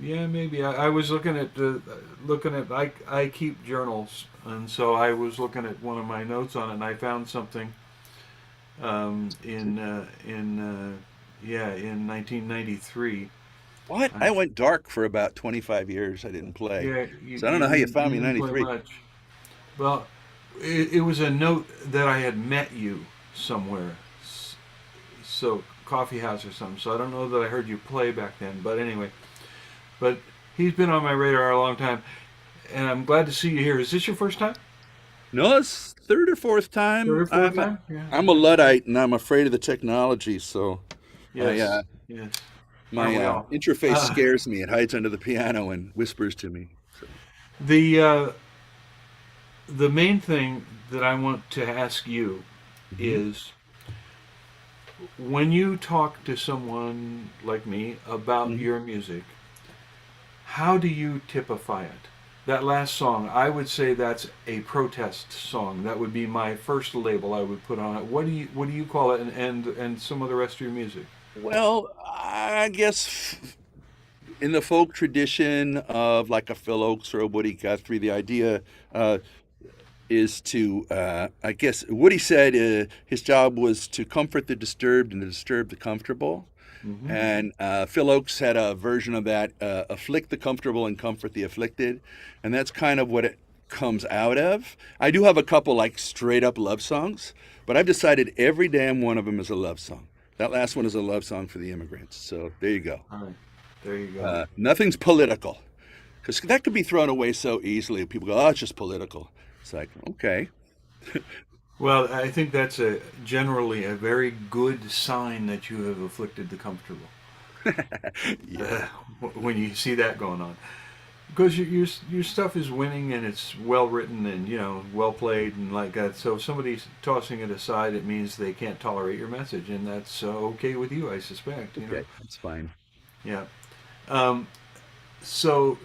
Yeah, maybe. I was looking at I keep journals, and so I was looking at one of my notes on it, and I found something in 1993. What? I went dark for about 25 years. I didn't play. Yeah, So I don't know how you found me in didn't play 93. much. Well, it was a note that I had met you somewhere, so coffee house or something. So I don't know that I heard you play back then, but anyway. But he's been on my radar a long time, and I'm glad to see you here. Is this your first time? No, it's third or fourth Third time. or fourth time? Yeah. I'm a Luddite and I'm afraid of the technology, so Yes. Yes. my Aren't we all? interface scares me. It hides under the piano and whispers to me. So. The the main thing that I want to ask you is when you talk to someone like me about your music, how do you typify it? That last song, I would say that's a protest song. That would be my first label I would put on it. What do you call it, and some of the rest of your music? Well, I guess in the folk tradition of like a Phil Oakes or a Woody Guthrie, the idea is to, I guess, Woody said his job was to comfort the disturbed and to disturb the comfortable. And Phil Oakes had a version of that, afflict the comfortable and comfort the afflicted. And that's kind of what it comes out of. I do have a couple like straight up love songs, but I've decided every damn one of them is a love song. That last one is a love song for the immigrants. So there you go. All right. There you go. Nothing's political. Because that could be thrown away so easily. People go, oh, it's just political. It's like, okay. Well, I think that's generally a very good sign that you have afflicted the comfortable. Yeah. When you see that going on, because your stuff is winning and it's well written and well played and like that. So if somebody's tossing it aside, it means they can't tolerate your message, and that's okay with you, I suspect. Okay, that's fine. Yeah. So.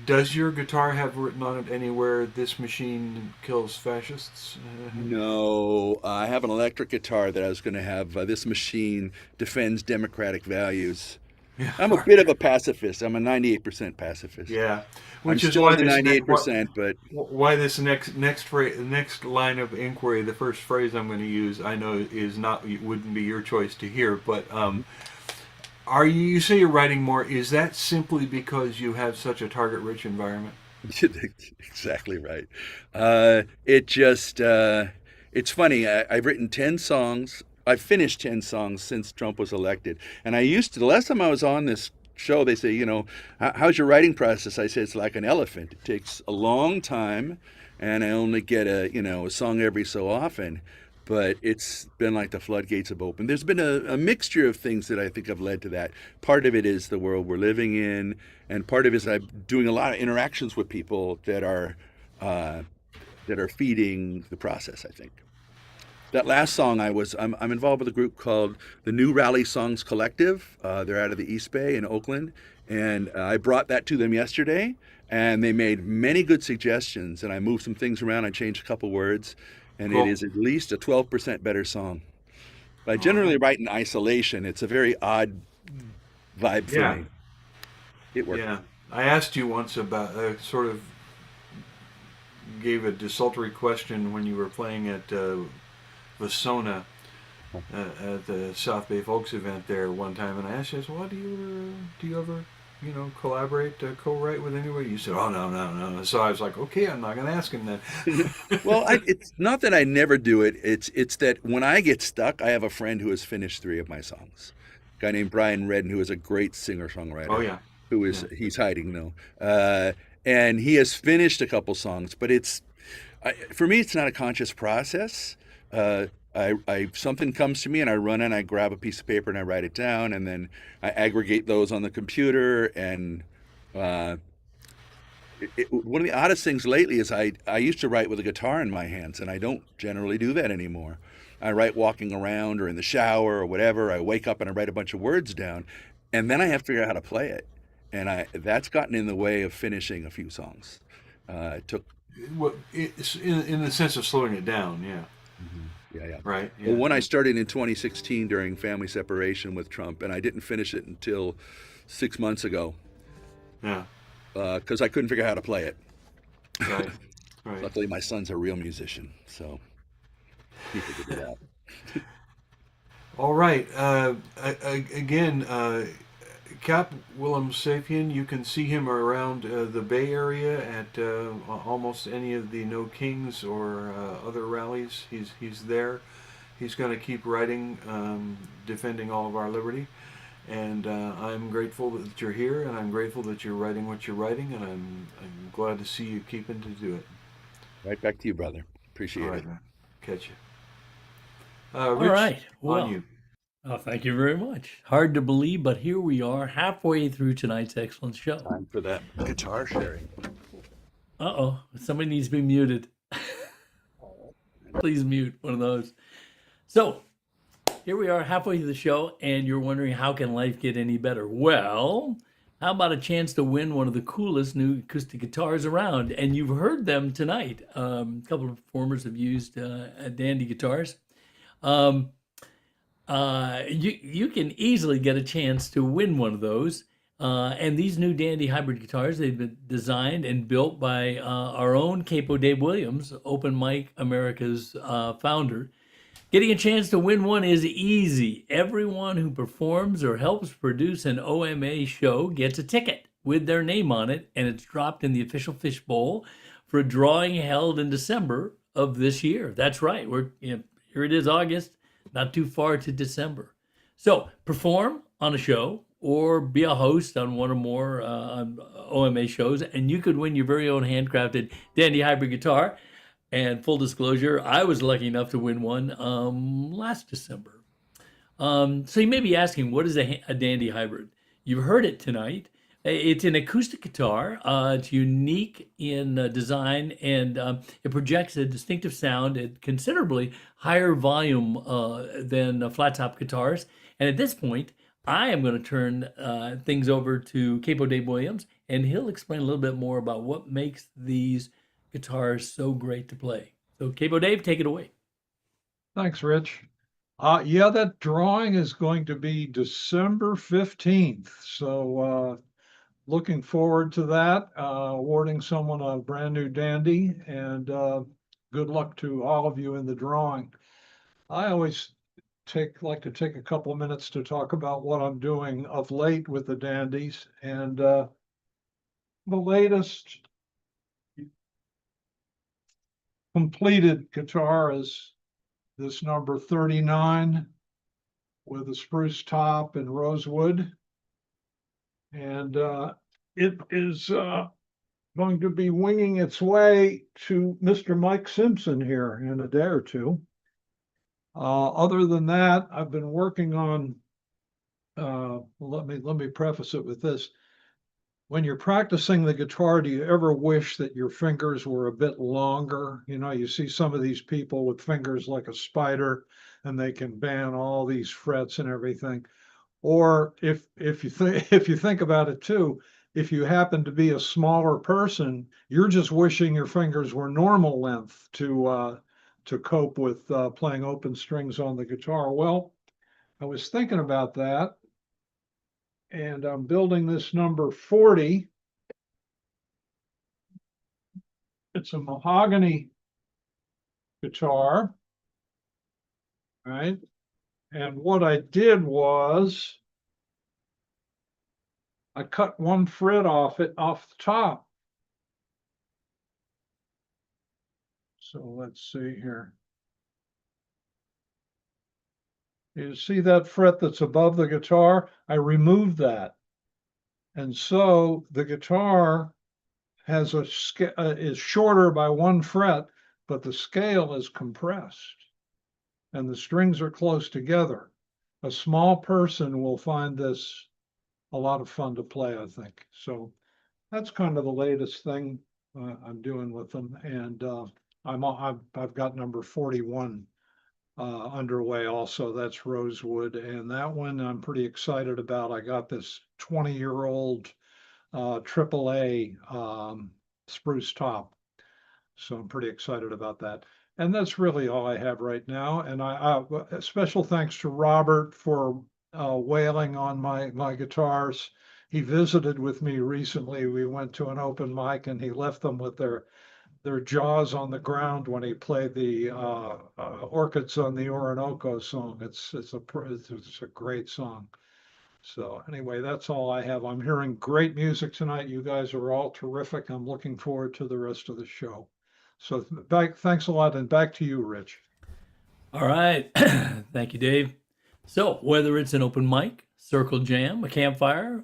Does your guitar have written on it anywhere, "This machine kills fascists"? No, I have an electric guitar that I was going to have. This machine defends democratic values. Yeah. I'm a bit of a pacifist. I'm a 98% pacifist. Yeah, I'm which is still why in the this 98%, but why this next line of inquiry, the first phrase I'm going to use, I know wouldn't be your choice to hear, but you say you're writing more? Is that simply because you have such a target-rich environment? exactly right. It's funny. I've written 10 songs. I've finished 10 songs since Trump was elected. And the last time I was on this show, they say, how's your writing process? I say, it's like an elephant. It takes a long time, and I only get a song every so often. But it's been like the floodgates have opened. There's been a mixture of things that I think have led to that. Part of it is the world we're living in, and part of it is I'm doing a lot of interactions with people that are feeding the process, I think. That last song, I'm involved with a group called the New Rally Songs Collective. They're out of the East Bay in Oakland, and I brought that to them yesterday, and they made many good suggestions, and I moved some things around. I changed a couple words. And Cool. It is at least a 12% better song. I generally write in isolation. It's a very odd vibe for me. It works. Yeah. I asked you once about, sort of gave a desultory question when you were playing at Vasona at the South Bay Folks event there one time, and I asked you, I said, well, do you ever collaborate, co-write with anybody? You said, oh, no. So I was like, okay, I'm not going to ask him then. Well, it's not that I never do it. It's that when I get stuck, I have a friend who has finished 3 of my songs. A guy named Brian Redden, who is a great singer-songwriter. Oh, yeah. He's hiding though. And he has finished a couple songs, but for me, it's not a conscious process. Something comes to me and I run and I grab a piece of paper and I write it down, and then I aggregate those on the computer. And one of the oddest things lately is I used to write with a guitar in my hands, and I don't generally do that anymore. I write walking around or in the shower or whatever. I wake up and I write a bunch of words down, and then I have to figure out how to play it. And that's gotten in the way of finishing a few songs. It took. Well, it's in the sense of slowing it down, yeah. Mm-hmm. Yeah. Right. Yeah. Well, when I started in 2016 during family separation with Trump, and I didn't finish it until 6 months ago. Yeah. Because I couldn't figure out how to play it. Right. Right. Luckily, my son's a real musician, so he figured it out. All right. Again, Cap Willem Sapien, you can see him around the Bay Area at almost any of the No Kings or other rallies. He's there. He's going to keep writing, defending all of our liberty. And I'm grateful that you're here, and I'm grateful that you're writing what you're writing, and I'm glad to see you keeping to do it. Right back to you, brother. All Appreciate right, it. man. Catch you. All Rich, right. on Well, you. thank you very much. Hard to believe, but here we are halfway through tonight's excellent show. Time for that guitar sharing. Uh-oh. Somebody needs to be muted. Please mute one of those. So, here we are halfway through the show, and you're wondering how can life get any better? Well, how about a chance to win one of the coolest new acoustic guitars around? And you've heard them tonight. A couple of performers have used Dandy guitars. Um, you can easily get a chance to win one of those. And these new Dandy hybrid guitars, they've been designed and built by our own Capo Dave Williams, Open Mic America's founder. Getting a chance to win one is easy. Everyone who performs or helps produce an OMA show gets a ticket with their name on it, and it's dropped in the official fishbowl for a drawing held in December of this year. That's right. Here it is, August, not too far to December. So perform on a show or be a host on one or more OMA shows, and you could win your very own handcrafted Dandy hybrid guitar. And full disclosure, I was lucky enough to win one last December. So you may be asking, what is a Dandy hybrid? You've heard it tonight. It's an acoustic guitar. It's unique in design, and it projects a distinctive sound at considerably higher volume than flat top guitars. And at this point, I am going to turn things over to Capo Dave Williams, and he'll explain a little bit more about what makes these guitars so great to play. So Capo Dave, take it away. Thanks, Rich. Yeah, that drawing is going to be December 15th. So looking forward to that, awarding someone a brand new Dandy, and good luck to all of you in the drawing. I always like to take a couple of minutes to talk about what I'm doing of late with the Dandies. And the latest completed guitar is this number 39 with a spruce top and rosewood. And it is going to be winging its way to Mr. Mike Simpson here in a day or two. Other than that, I've been working on, let me preface it with this. When you're practicing the guitar, do you ever wish that your fingers were a bit longer? You know, you see some of these people with fingers like a spider, and they can band all these frets and everything. Or if you think about it too, if you happen to be a smaller person, you're just wishing your fingers were normal length to cope with playing open strings on the guitar. Well, I was thinking about that, and I'm building this number 40. It's a mahogany guitar, right? And what I did was I cut one fret off the top. So let's see here. You see that fret that's above the guitar? I removed that. And so the guitar has is shorter by one fret, but the scale is compressed and the strings are close together. A small person will find this a lot of fun to play, I think. So that's kind of the latest thing I'm doing with them. And I've got number 41 underway also. That's rosewood, and that one I'm pretty excited about. I got this 20-year-old AAA spruce top, so I'm pretty excited about that. And that's really all I have right now. And a special thanks to Robert for wailing on my guitars. He visited with me recently. We went to an open mic, and he left them with their jaws on the ground when he played the Orchids on the Orinoco song. It's a great song. So anyway, that's all I have. I'm hearing great music tonight. You guys are all terrific. I'm looking forward to the rest of the show. So thanks a lot, and back to you, Rich. All right. Thank you, Dave. So whether it's an open mic, circle jam, a campfire,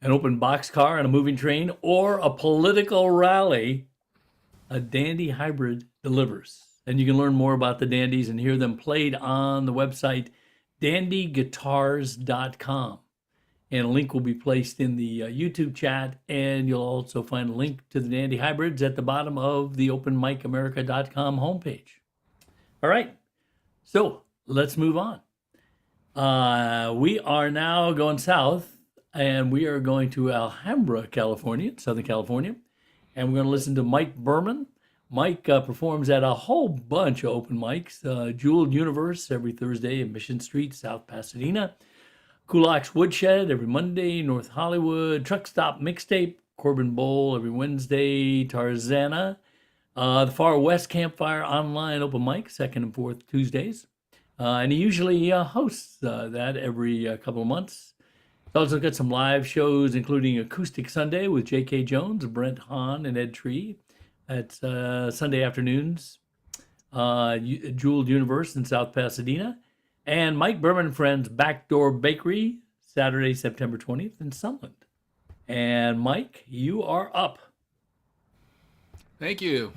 an open boxcar and a moving train, or a political rally, a Dandy Hybrid delivers. And you can learn more about the Dandies and hear them played on the website dandyguitars.com. And a link will be placed in the YouTube chat, and you'll also find a link to the Dandy Hybrids at the bottom of the openmicamerica.com homepage. All right, so let's move on. We are now going south, and we are going to Alhambra, California, Southern California, and we're going to listen to Mike Berman. Mike performs at a whole bunch of open mics. Jeweled Universe every Thursday in Mission Street, South Pasadena. Kulak's Woodshed every Monday, North Hollywood. Truck Stop Mixtape, Corbin Bowl every Wednesday, Tarzana. The Far West Campfire online open mic, second and fourth Tuesdays. And he usually hosts that every couple of months. He's also got some live shows, including Acoustic Sunday with J.K. Jones, Brent Hahn, and Ed Tree at Sunday afternoons. Jeweled Universe in South Pasadena. And Mike Berman and Friends Backdoor Bakery, Saturday, September 20th in Sunland. And Mike, you are up. Thank you.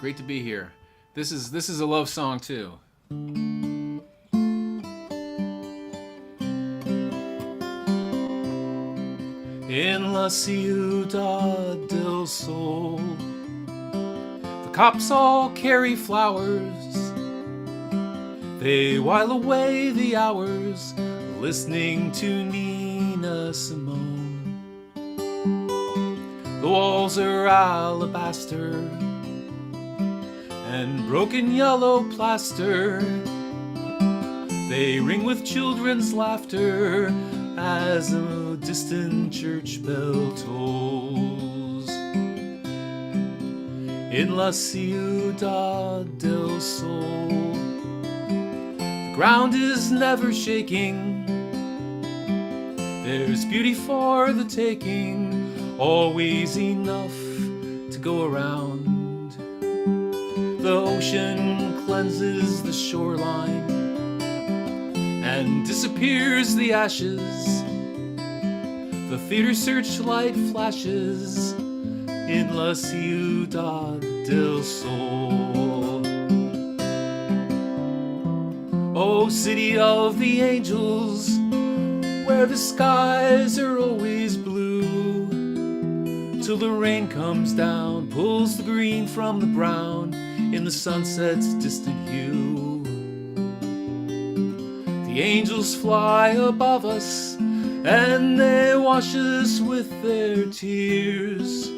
Great to be here. This is a love song too. In La Ciudad del Sol, the cops all carry flowers. They while away the hours listening to Nina Simone. The walls are alabaster and broken yellow plaster. They ring with children's laughter as a distant church bell tolls. In La Ciudad del Sol, the ground is never shaking. There's beauty for the taking, always enough to go around. The ocean cleanses the shoreline and disappears the ashes. The theater searchlight flashes in La Ciudad del Sol. Oh, city of the angels, where the skies are always blue, till the rain comes down, pulls the green from the brown in the sunset's distant hue. The angels fly above us, and they wash us with their tears.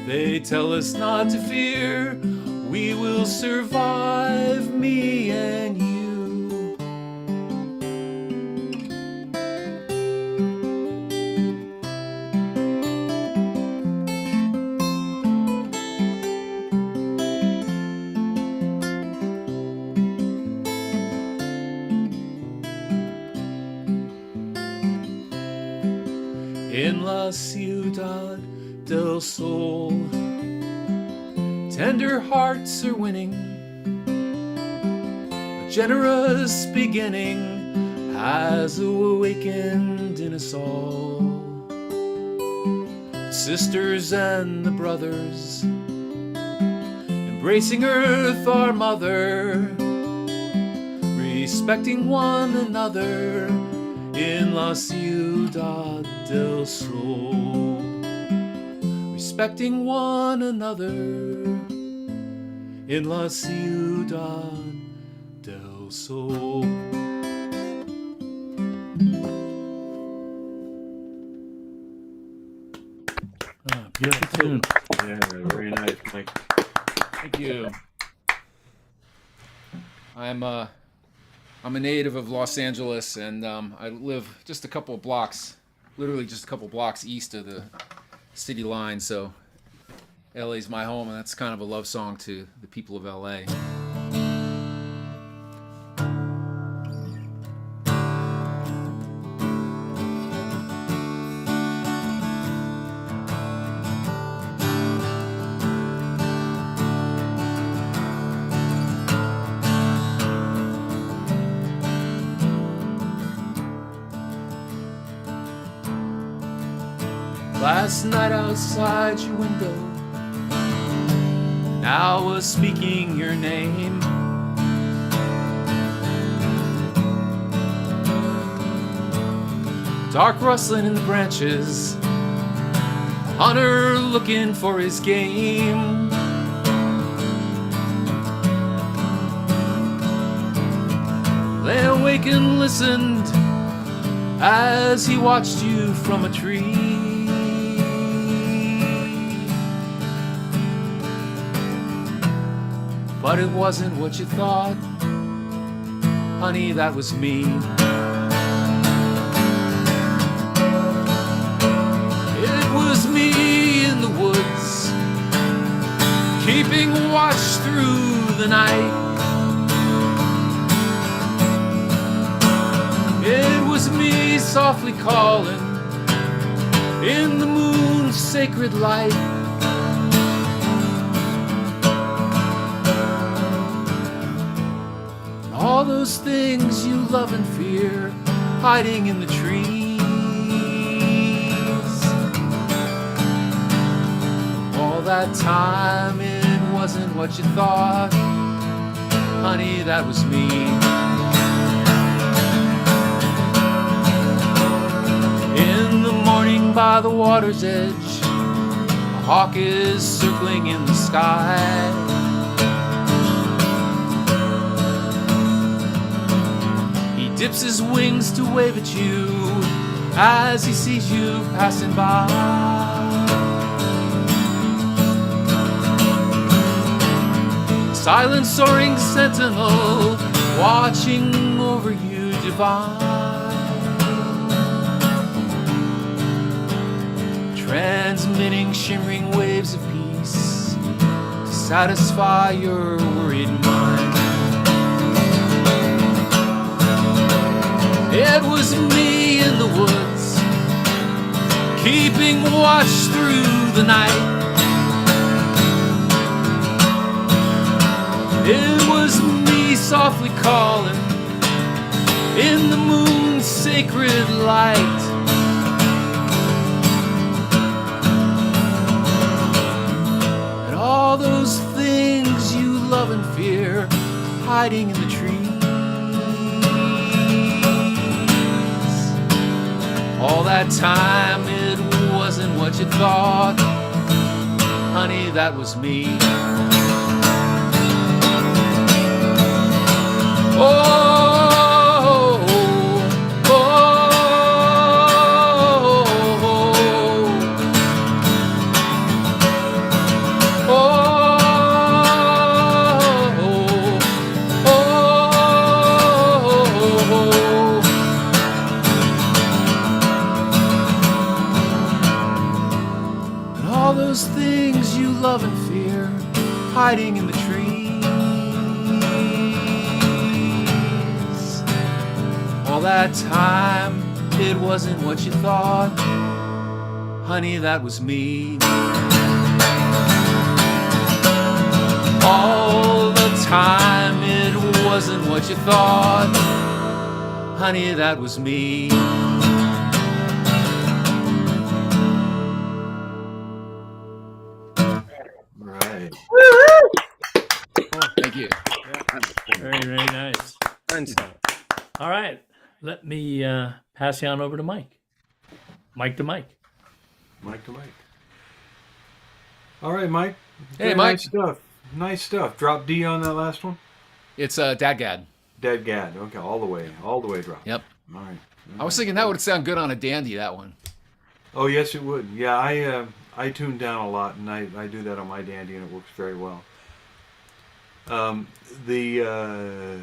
They tell us not to fear, we will survive, me and you. In La Ciudad del Sol, tender hearts are winning, a generous beginning has awakened in us all. The sisters and the brothers, embracing Earth, our mother, respecting one another in La Ciudad del Sol, respecting one another in La Ciudad del Sol. Beautiful tune. Yeah, very nice, Mike. Thank you. I'm a native of Los Angeles, and I live just a couple of blocks, literally just a couple blocks east of the city line. So LA's my home, and that's kind of a love song to the people of LA. last night outside your window, now I was speaking your name. Dark rustling in the branches, hunter looking for his game. Lay awake and listened as he watched you from a tree. But it wasn't what you thought, honey, that was me. It was me in the woods, keeping watch through the night. It was me softly calling in the moon's sacred light. All those things you love and fear, hiding in the trees. All that time it wasn't what you thought, honey, that was me. In the morning by the water's edge, a hawk is circling in the sky. He dips his wings to wave at you as he sees you passing by. Silent soaring sentinel, watching over you divine. Transmitting shimmering waves of peace to satisfy your worried mind. It was me in the woods, keeping watch through the night. It was me softly calling in the moon's sacred light. All those things you love and fear, hiding in the trees. All that time it wasn't what you thought, honey, that was me. Oh, oh, and all those things you love and fear, hiding in the trees. All that time, it wasn't what you thought, honey, that was me. All the time, it wasn't what you thought, honey, that was me. Right. Thank you. Very, very nice. All right. Let me pass you on over to Mike. Mike to Mike. Mike to Mike. All right, Mike. Hey, Very Mike. Nice stuff. Nice stuff. Drop D on that last one. It's Dadgad. Dead Gad. Okay, all the way drop. Yep. All right. I was thinking that would sound good on a dandy, that one. Oh yes, it would. Yeah, I tune down a lot, and I do that on my dandy, and it works very well. The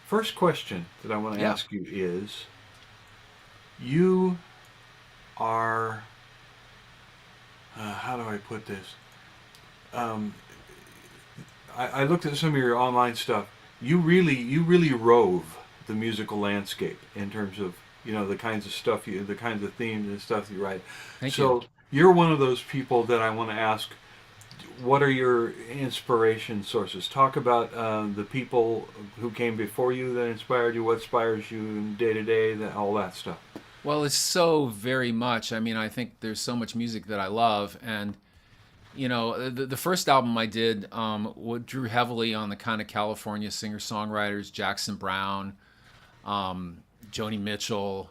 first question that I want to ask you is: you are how do I put this? I looked at some of your online stuff. You really rove the musical landscape in terms of the kinds of stuff the kinds of themes and stuff you write. Thank so you. You're one of those people that I want to ask. What are your inspiration sources? Talk about the people who came before you that inspired you. What inspires you day to day? All that stuff. Well, it's so very much. I mean, I think there's so much music that I love, and the first album I did drew heavily on the kind of California singer-songwriters, Jackson Brown, Joni Mitchell,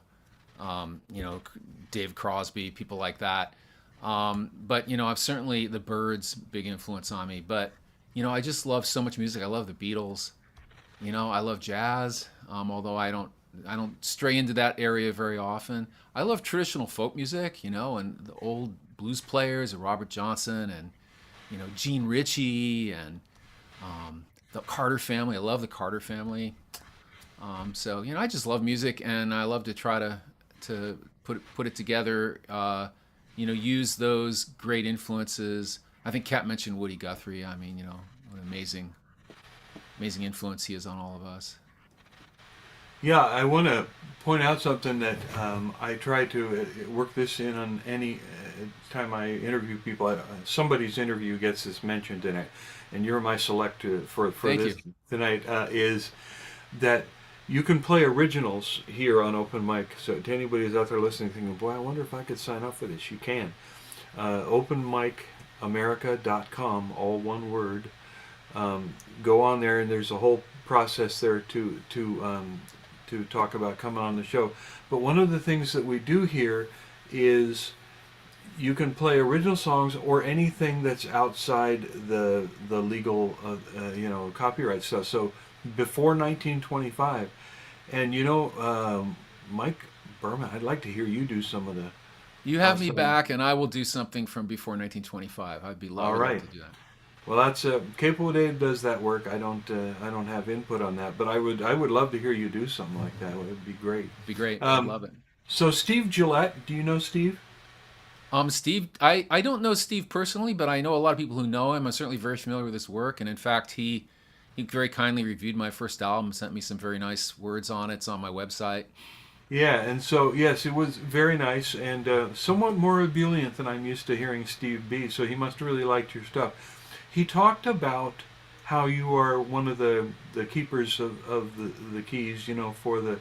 Dave Crosby, people like that. But I've certainly the Byrds, big influence on me. But I just love so much music. I love the Beatles. I love jazz, although I don't stray into that area very often. I love traditional folk music, and the old blues players, Robert Johnson, and Gene Ritchie, and the Carter family. I love the Carter family. So I just love music, and I love to try to put it together. Use those great influences. I think Kat mentioned Woody Guthrie. I mean, what an amazing influence he is on all of us. Yeah, I want to point out something that I try to work this in on any time I interview people. Somebody's interview gets this mentioned in it, and you're my select for Thank this you. tonight. Is that you can play originals here on open mic. So to anybody who's out there listening, thinking, "Boy, I wonder if I could sign up for this," you can. OpenMicAmerica.com, all one word. Go on there, and there's a whole process there to talk about coming on the show. But one of the things that we do here is you can play original songs or anything that's outside the legal copyright stuff. So before 1925, and Mike Berman, I'd like to hear you do some of the. You have me some- back, and I will do something from before 1925. I'd be All lovely right. to do that. Well, that's Capable Dave does that work. I don't have input on that, but I would love to hear you do something like that. It would be great. Be great. I'd Um, love it. So Steve Gillette, do you know Steve? Steve, I don't know Steve personally, but I know a lot of people who know him. I'm certainly very familiar with his work, and in fact, he very kindly reviewed my first album, sent me some very nice words on it. It's on my website. Yeah, and so yes, it was very nice and somewhat more ebullient than I'm used to hearing Steve be. So he must have really liked your stuff. He talked about how you are one of the keepers of the keys, for the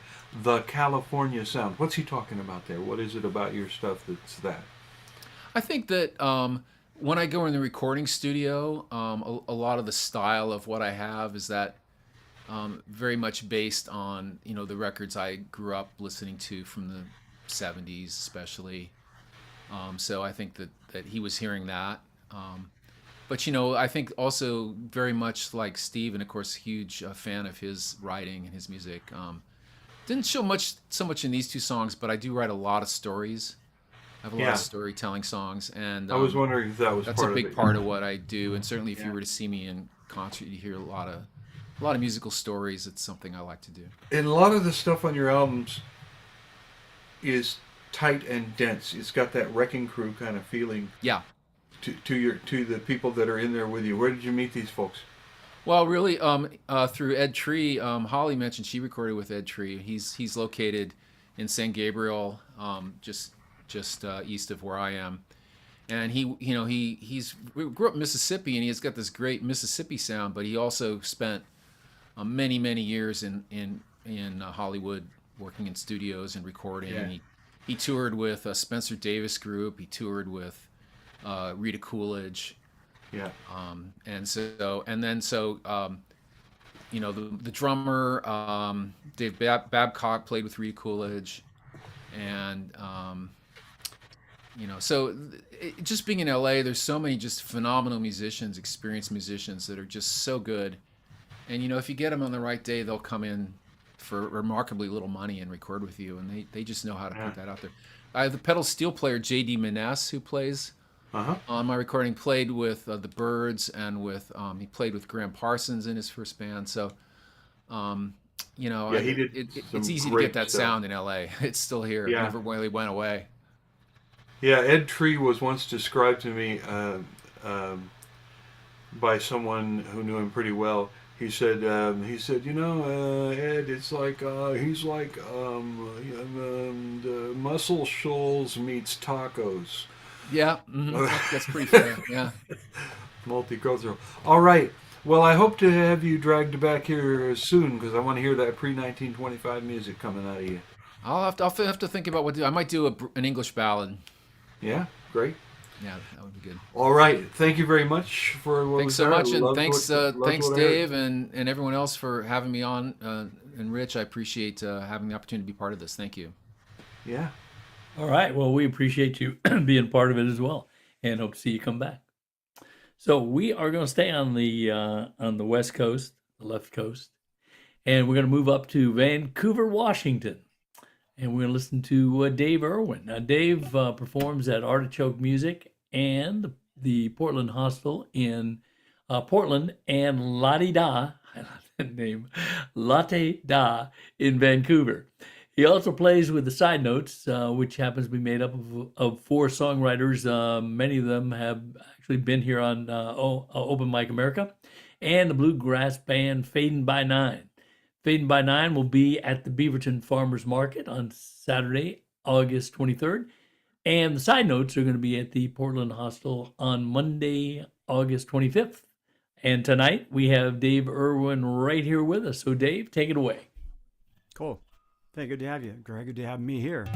California sound. What's he talking about there? What is it about your stuff that's that? I think that when I go in the recording studio, a lot of the style of what I have is that very much based on the records I grew up listening to from the '70s, especially. So I think that he was hearing that. But I think also very much like Steve, and of course, huge fan of his writing and his music. Didn't show so much in these two songs, but I do write a lot of stories. I have a lot Yeah. of storytelling songs, and I was wondering if that was that's part a of big it. part of what I do. And certainly, if Yeah. you were to see me in concert, you hear a lot of musical stories. It's something I like to do. And a lot of the stuff on your albums is tight and dense. It's got that Wrecking Crew kind of feeling Yeah. to the people that are in there with you. Where did you meet these folks? Well, really, through Ed Tree. Holly mentioned she recorded with Ed Tree. He's located in San Gabriel, just east of where I am, and he grew up in Mississippi, and he's got this great Mississippi sound. But he also spent many years in Hollywood, working in studios and recording. Yeah. He toured with Spencer Davis Group. He toured with Rita Coolidge. Yeah. The drummer Dave Babcock played with Rita Coolidge, and just being in LA, there's so many just phenomenal musicians, experienced musicians that are just so good, and if you get them on the right day, they'll come in for remarkably little money and record with you, and they just know how to put that out there. I have the pedal steel player J.D. Maness, who plays on my recording, played with the Byrds, and he played with Graham Parsons in his first band. So, He did it's some easy to great get that stuff. sound in LA. It's still here. Yeah. It never really went away. Yeah, Ed Tree was once described to me by someone who knew him pretty well. He said, Ed, it's like he's like the Muscle Shoals meets tacos. Yeah, that's pretty fair. Yeah. Multicultural. All right. Well, I hope to have you dragged back here soon because I want to hear that pre-1925 music coming out of you. I'll have to think about what to do. I might do an English ballad. Yeah, great. Yeah, that would be good. All right. Thank you very much for what Thanks was so there. much, and Loved thanks what I heard. Dave and everyone else for having me on. And Rich, I appreciate having the opportunity to be part of this. Thank you. Yeah. All right. Well, we appreciate you being part of it as well, and hope to see you come back. So we are going to stay on the West Coast, the left coast, and we're going to move up to Vancouver, Washington, and we're going to listen to Dave Irwin. Now, Dave performs at Artichoke Music and the Portland Hostel in Portland, and Latte Da, I love that name, Latte Da in Vancouver. He also plays with the Side Notes, which happens to be made up of 4 songwriters. Many of them have actually been here on Open Mic America, and the bluegrass band Fadin' by Nine. Fadin' by Nine will be at the Beaverton Farmers Market on Saturday, August 23rd. And the Side Notes are going to be at the Portland Hostel on Monday, August 25th. And tonight we have Dave Irwin right here with us. So Dave, take it away. Cool. Hey, good to have you, Greg. Good to have me here.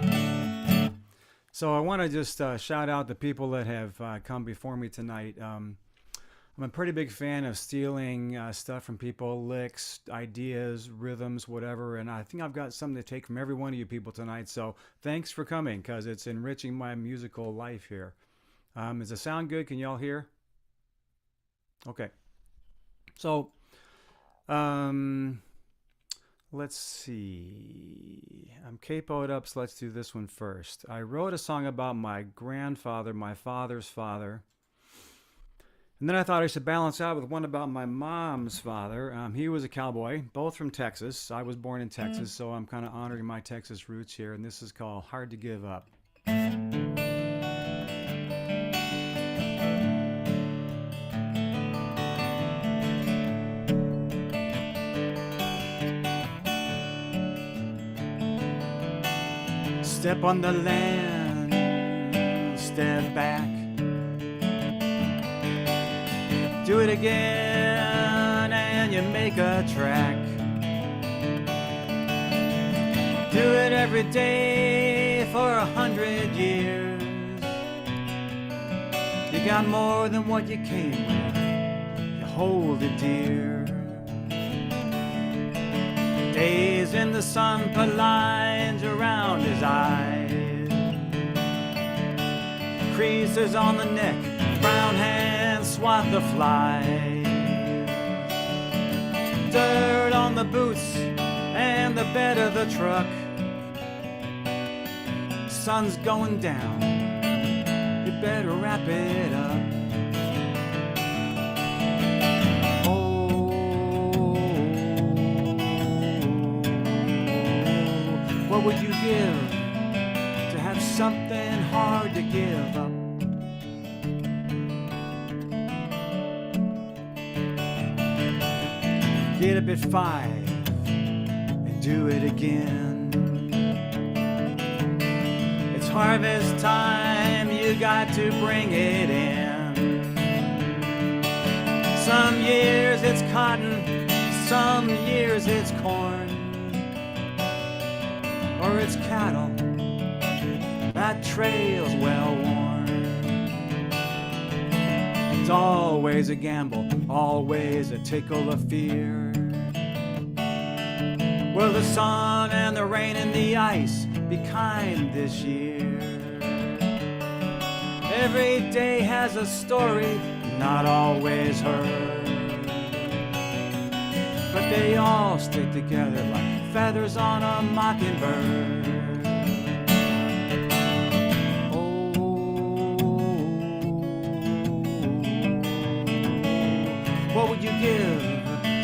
So I want to just shout out the people that have come before me tonight. I'm a pretty big fan of stealing stuff from people, licks, ideas, rhythms, whatever. And I think I've got something to take from every one of you people tonight. So thanks for coming, because it's enriching my musical life here. Does it sound good? Can y'all hear? Okay. So, let's see. I'm capoed up, so let's do this one first. I wrote a song about my grandfather, my father's father. And then I thought I should balance out with one about my mom's father. He was a cowboy, both from Texas. I was born in Texas, so I'm kind of honoring my Texas roots here. And this is called Hard to Give Up. Step on the land, step back. Do it again and you make a track. Do it every day for 100 years. You got more than what you came with. You hold it dear. Days in the sun put lines around his eyes. Creases on the neck, brown hands swat the flies. Dirt on the boots and the bed of the truck. Sun's going down, you better wrap it up. What would you give to have something hard to give up? Get up at 5 and do it again. It's harvest time, you got to bring it in. Some years it's cotton, some years it's corn. Or it's cattle, that trail's well worn. It's always a gamble, always a tickle of fear. Will the sun and the rain and the ice be kind this year? Every day has a story, not always heard. But they all stick together like feathers on a mockingbird. Oh, what would you give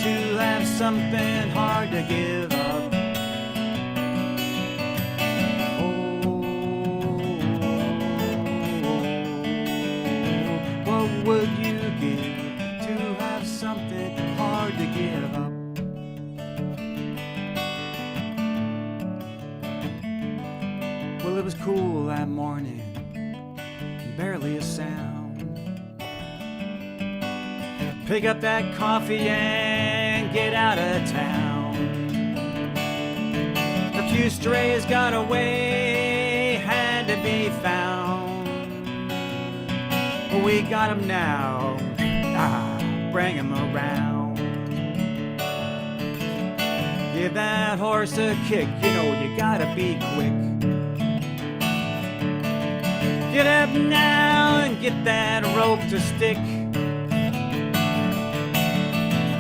to have something hard to give up? Oh, what would you give to have something hard to give up? Well, it was cool that morning, barely a sound. Pick up that coffee and get out of town. A few few strays got away, had to be found. We got 'em now, bring 'em around. Give that horse a kick, you know you gotta be quick. Get up now and get that rope to stick.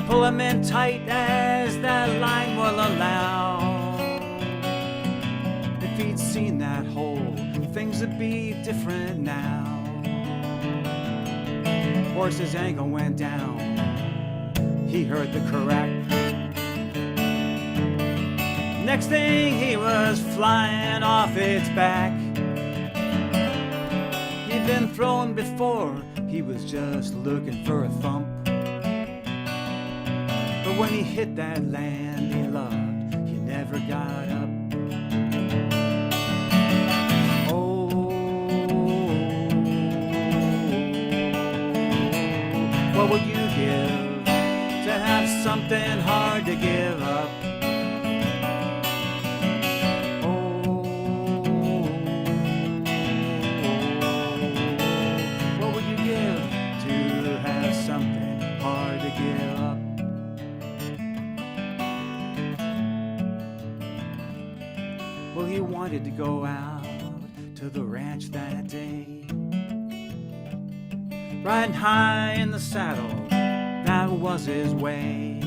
Pull 'em in tight as that line will allow. If he'd seen that hole, things would be different now. Horse's ankle went down, he heard the crack. Next thing he was flying off its back. He'd been thrown before, he was just looking for a thump. But when he hit that land he loved, he never got up. Oh, what would you give to have something hard to give up? Well, he wanted to go out to the ranch that day, riding high in the saddle, that was his way.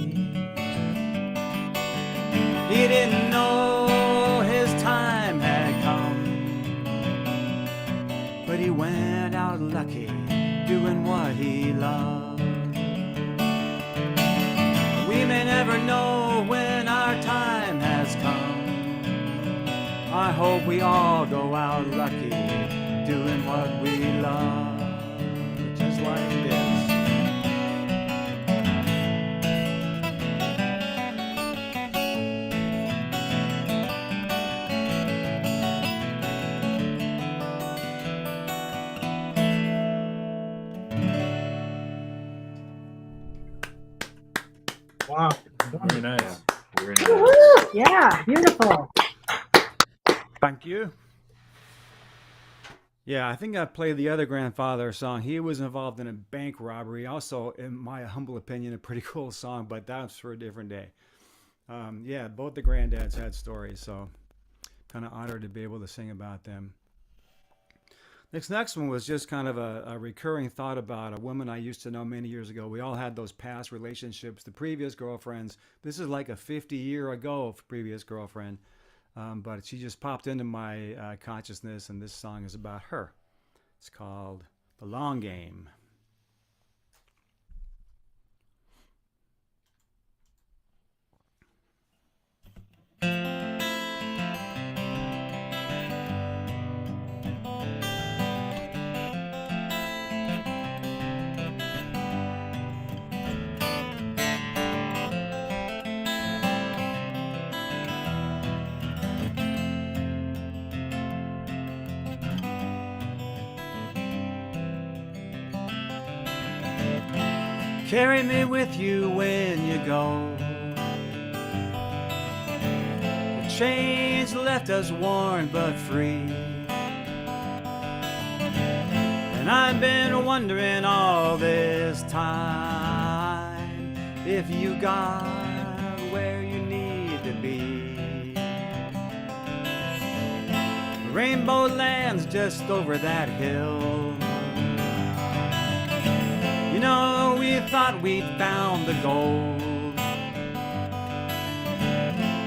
He didn't know his time had come, but he went out lucky, doing what he loved. We may never know when our time has come. I hope we all go out lucky, doing what we love, just like this. Wow. Very nice. Very nice. Woo-hoo! Yeah, beautiful. Thank you. Yeah, I think I played the other grandfather song. He was involved in a bank robbery. Also, in my humble opinion, a pretty cool song, but that's for a different day. Yeah, both the granddads had stories, so kind of honored to be able to sing about them. This next one was just kind of a recurring thought about a woman I used to know many years ago. We all had those past relationships, the previous girlfriends. This is like a 50-year ago previous girlfriend. But she just popped into my consciousness, and this song is about her. It's called The Long Game. Carry me with you when you go. The chains left us worn but free, and I've been wondering all this time if you got where you need to be. Rainbow lands just over that hill. You know, we thought we'd found the gold,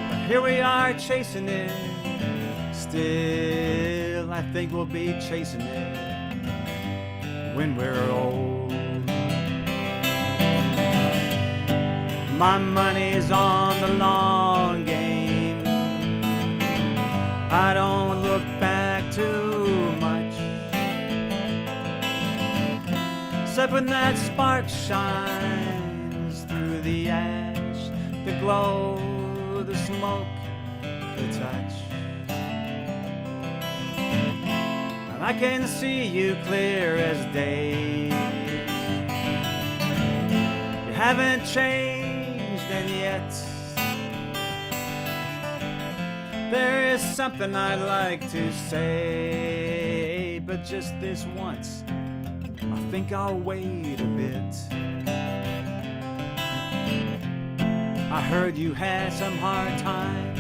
but here we are chasing it. Still, I think we'll be chasing it when we're old. My money's on the long game. I don't look back too much, except when that spark shines through the ash, the glow, the smoke, the touch. And I can see you clear as day. You haven't changed, and yet There is something I'd like to say, but just this once, I think I'll wait a bit. I heard you had some hard times.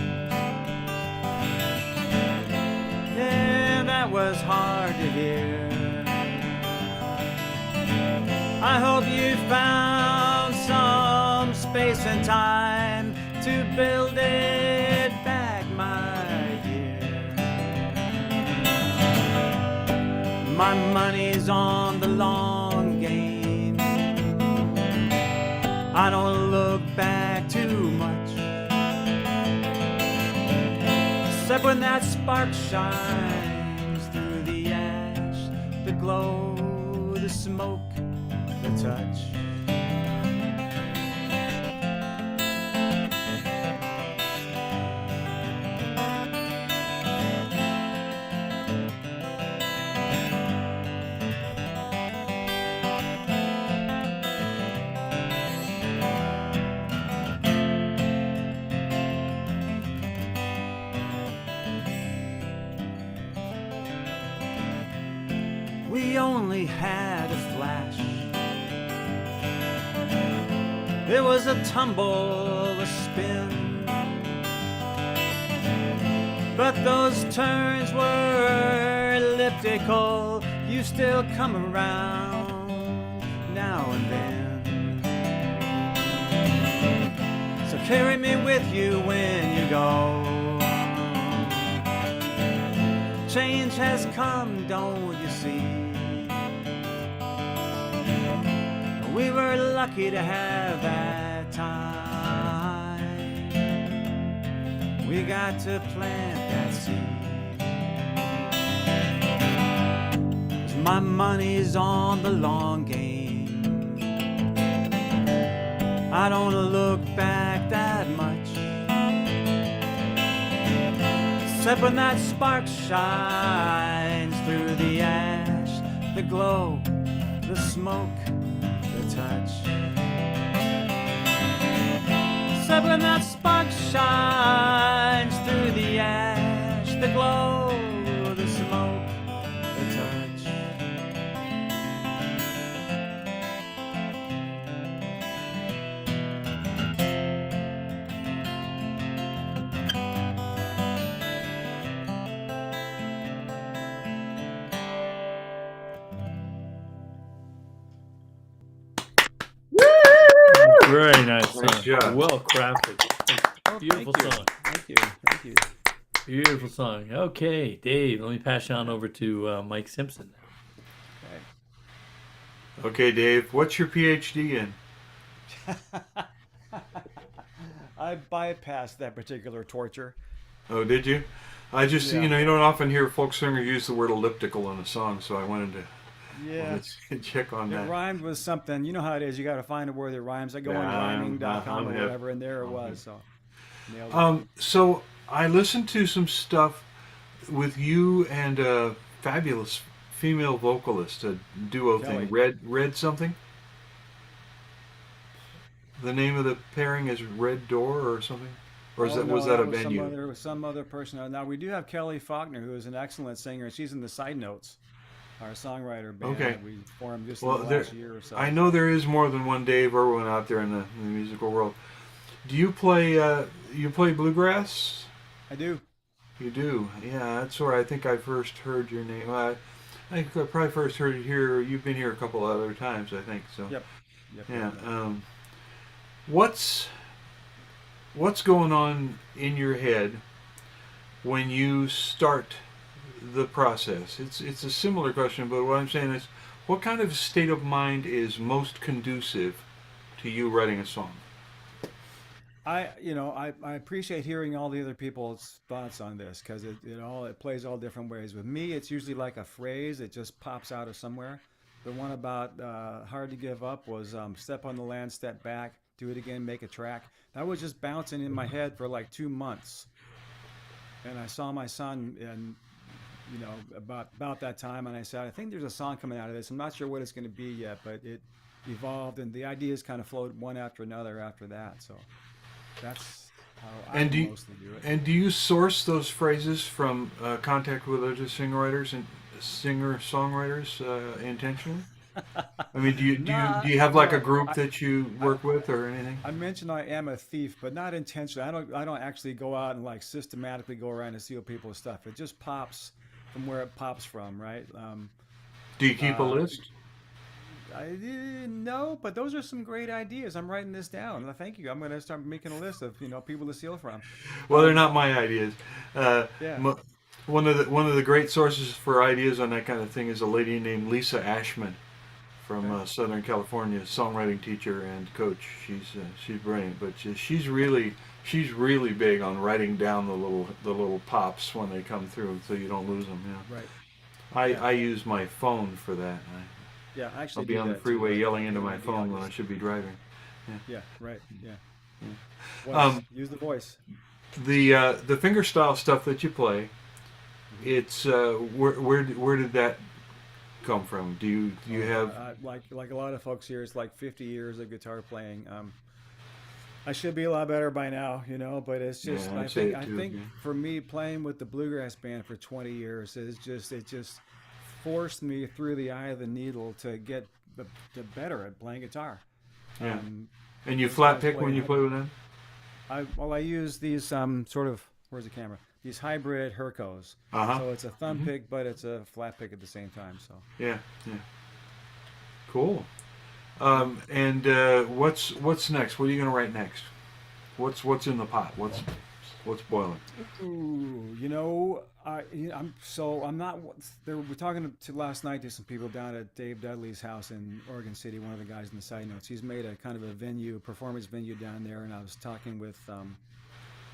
Yeah, that was hard to hear. I hope you found some space and time to build it back, my dear. My money's on the long game. I don't look back too much, except when that spark shines through the ash, the glow, the smoke, the touch. We only had a flash. It was a tumble, a spin. But those turns were elliptical. You still come around now and then. So carry me with you when you go. Change has come, don't you see? We were lucky to have that time. We got to plant that seed. 'Cause my money's on the long game. I don't look back that much, except when that spark shines through the ash, the glow, the smoke, the touch. Except when that spark shines through the ash, the glow, the smoke, the touch. Very nice Nice song. job. Well crafted. Beautiful Thank you. song. Thank you. Thank you. Beautiful song. Okay, Dave, let me pass you on over to Mike Simpson. Okay, Dave, what's your PhD in? I bypassed that particular torture. Oh, did you? I just, Yeah. you don't often hear folk singers use the word elliptical in a song, so I wanted to Yeah. check on It that. rhymed with something. You know how it is. You got to find a word that rhymes. I go on Yeah, rhyming.com or I'm hip. whatever, and there it was. So, nailed it. So I listened to some stuff with you and a fabulous female vocalist, a duo Kelly. thing. Red something? The name of the pairing is Red Door or something? Or Oh, no, was that a was venue? some other person. Now we do have Kelly Faulkner, who is an excellent singer. She's in the Side Notes, our songwriter band Okay. that we formed just Well, in the there, last year or so. I know there is more than one Dave Irwin out there in the musical world. Do you play bluegrass? I do. You do, yeah. That's where I think I first heard your name. I think I probably first heard it here. You've been here a couple other times, I think. So Yep. yeah. What's going on in your head when you start the process? It's a similar question, but what I'm saying is, what kind of state of mind is most conducive to you writing a song? I appreciate hearing all the other people's thoughts on this because it plays all different ways. With me, it's usually like a phrase that just pops out of somewhere. The one about hard to give up was step on the land, step back, do it again, make a track. That was just bouncing in my head for like 2 months. And I saw my son and about that time, and I said, I think there's a song coming out of this. I'm not sure what it's going to be yet, but it evolved, and the ideas kind of flowed one after another after that. So how I And do you, mostly do it. and do you source those phrases from contact with other songwriters and singer-songwriters intentionally? I mean, do you have like a No. group that you I, work with or anything? I mentioned I am a thief, but not intentionally. I don't actually go out and like systematically go around and steal people's stuff. It just pops from where it pops from, right? Do you keep a Uh, list? I didn't know, but those are some great ideas. I'm writing this down. Thank you. I'm going to start making a list of people to steal from. Well, they're Um, not my ideas. Uh, yeah. mo- one of the great sources for ideas on that kind of thing is a lady named Lisa Ashman from Okay. Southern California, songwriting teacher and coach. She's brilliant, but she's really big on writing down the little pops when they come through, so you don't lose them. Yeah. Right. Yeah. I use my phone for that. Yeah. I I'll actually be do on the that too. freeway yelling I into get my an idea. phone when I should be driving. Yeah. Yeah. Right. Yeah. Voice. Um, Use the voice. the fingerstyle stuff that you play, it's where did that come from? Do you have? Like a lot of folks here, it's like 50 years of guitar playing. I should be a lot better by now, but it's just Yeah, I I'd say think it I too, think yeah. for me playing with the bluegrass band for 20 years is just it just forced me through the eye of the needle to get the better at playing guitar. Yeah. Um, And you as flat as pick when playing you play with them? I use these sort of where's the camera? These hybrid Hercos. Uh-huh. So it's a thumb pick, but it's a flat pick at the same time. So Yeah, yeah. Cool. And what's next? What are you gonna write next? What's in the pot? What's boiling? ooh, I'm not. There, we're talking to last night to some people down at Dave Dudley's house in Oregon City. One of the guys in the side notes. He's made a kind of a performance venue down there, and I was talking with a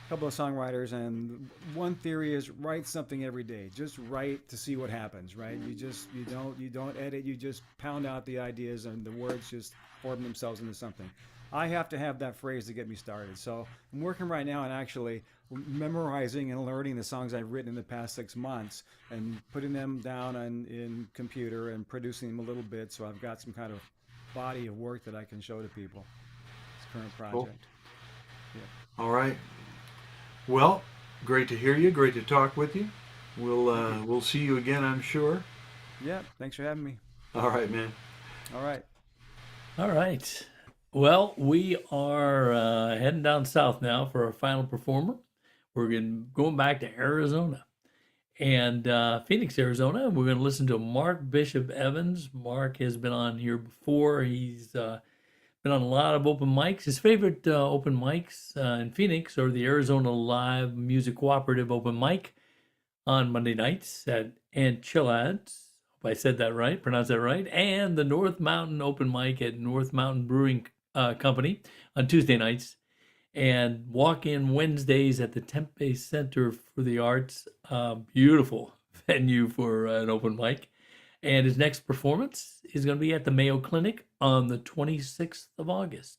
couple of songwriters, and one theory is write something every day. Just write to see what happens. Right? You don't edit. You just pound out the ideas, and the words just form themselves into something. I have to have that phrase to get me started. So I'm working right now on actually memorizing and learning the songs I've written in the past 6 months and putting them down in computer and producing them a little bit. So I've got some kind of body of work that I can show to people. It's a current project. Cool. Yeah. All right. Well, great to hear you. Great to talk with you. We'll see you again, I'm sure. Yeah. Thanks for having me. All right, man. All right. All right. Well, we are heading down south now for our final performer. We're going back to Arizona and Phoenix, Arizona. We're going to listen to Mark Bishop Evans. Mark has been on here before. He's been on a lot of open mics. His favorite open mics in Phoenix are the Arizona Live Music Cooperative Open Mic on Monday nights at Enchiladas. Hope I said that right, pronounced that right. And the North Mountain Open Mic at North Mountain Brewing Company on Tuesday nights. And walk-in Wednesdays at the Tempe Center for the Arts. Beautiful venue for an open mic. And his next performance is going to be at the Mayo Clinic on the 26th of August.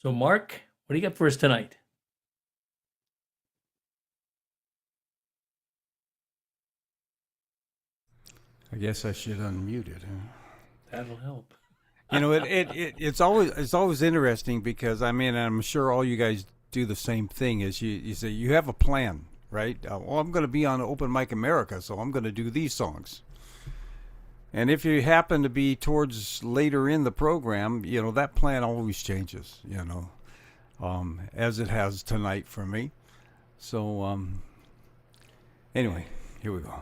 So, Mark, what do you got for us tonight? I guess I should unmute it. Huh? That'll help. It's always interesting because I'm sure all you guys do the same thing. Is you say you have a plan, right? Well, I'm going to be on Open Mic America, so I'm going to do these songs. And if you happen to be towards later in the program, that plan always changes. As it has tonight for me. So anyway, here we go.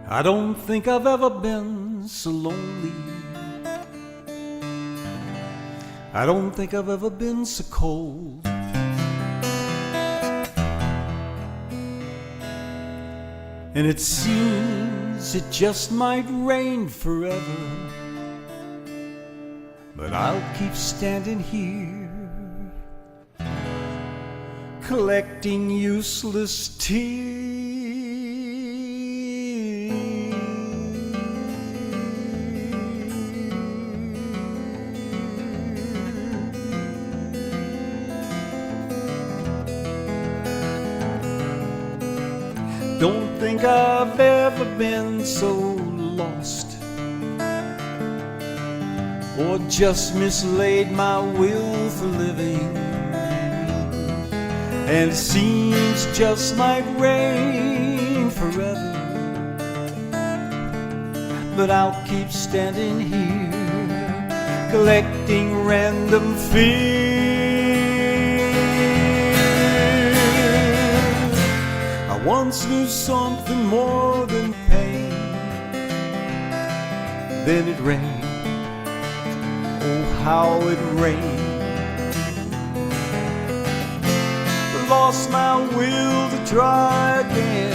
I don't think I've ever been so lonely. I don't think I've ever been so cold. And it seems it just might rain forever, but I'll keep standing here, collecting useless tears. don't think I've ever been so lost, or just mislaid my will for living. And it seems just might rain forever, but I'll keep standing here, collecting random fears. I once knew something more than pain. Then it rained, oh how it rained. Lost my will to try again.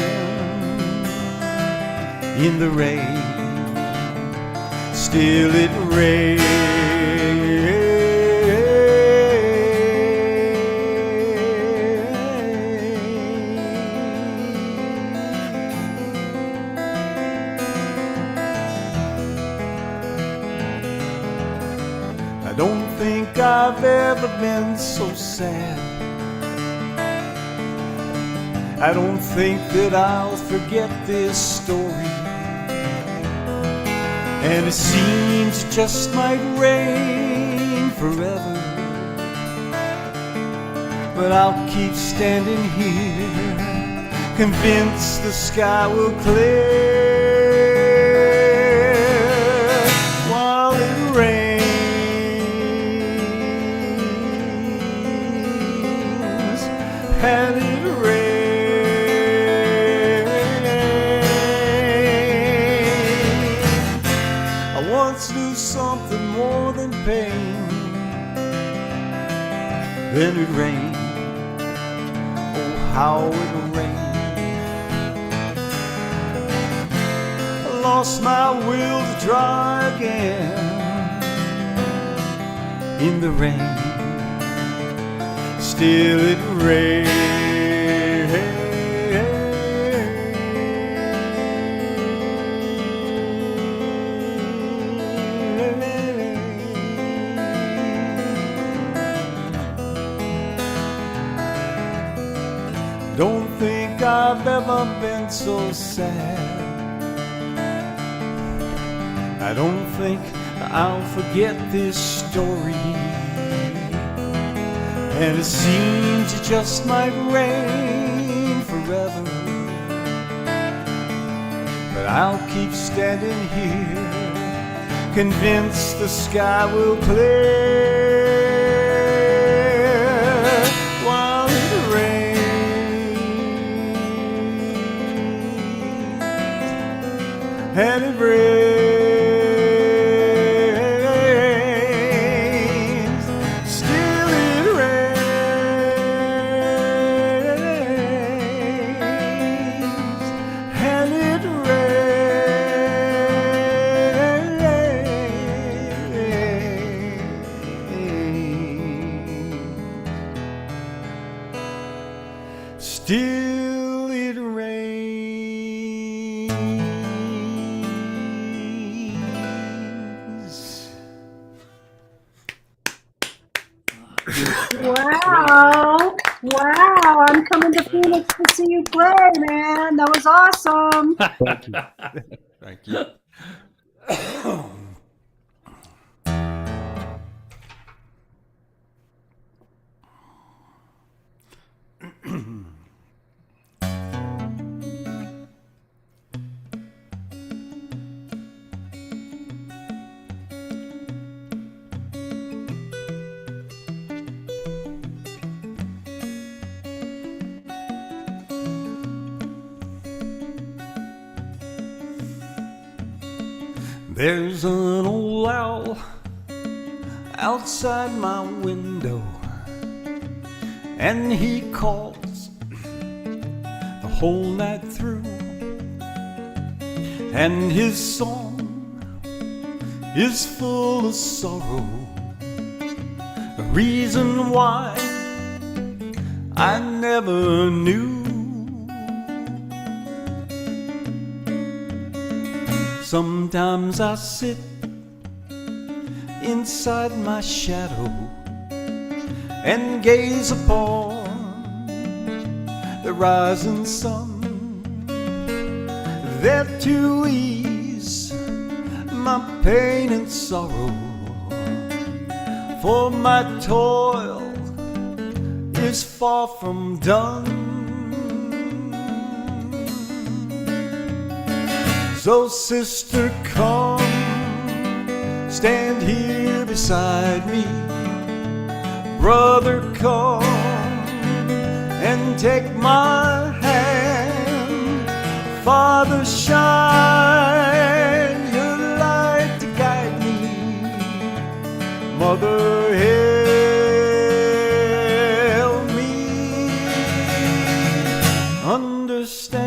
In the rain, still it rains. I don't think I've ever been so sad. I don't think that I'll forget this story. And it seems it just might rain forever, but I'll keep standing here, convinced the sky will clear while it rains. And it knew something more than pain. Then it rained, oh how it rained. I lost my will to try again. In the rain, still it rained. Don't think I've ever been so sad. I don't think I'll forget this story. And it seems it just might rain forever, but I'll keep standing here, convinced the sky will clear while it rains. And it rains, still it rains, and it rains, still it rains. Wow. Wow. I'm coming to Phoenix to see you play, man. That was awesome. Thank you. Thank you. There's an old owl outside my window, and he calls the whole night through, and his song is full of sorrow, a reason why I never knew. Sometimes I sit inside my shadow and gaze upon the rising sun, there to ease my pain and sorrow, for my toil is far from done. So sister, come, stand here beside me. Brother, come and take my hand. Father, shine your light to guide me. Mother, help me understand.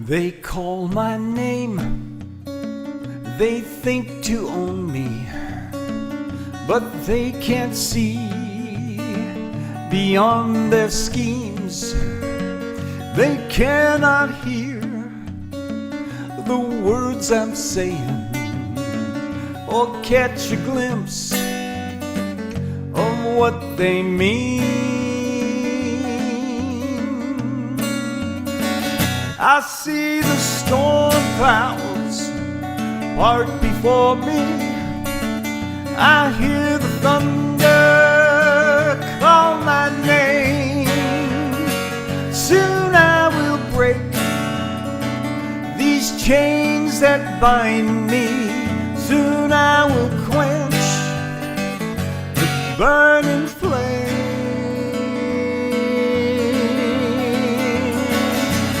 They call my name, they think to own me, but they can't see beyond their schemes. They cannot hear the words I'm saying, or catch a glimpse of what they mean. I see the storm clouds part before me. I hear the thunder call my name. Soon I will break these chains that bind me. Soon I will quench the burning flame.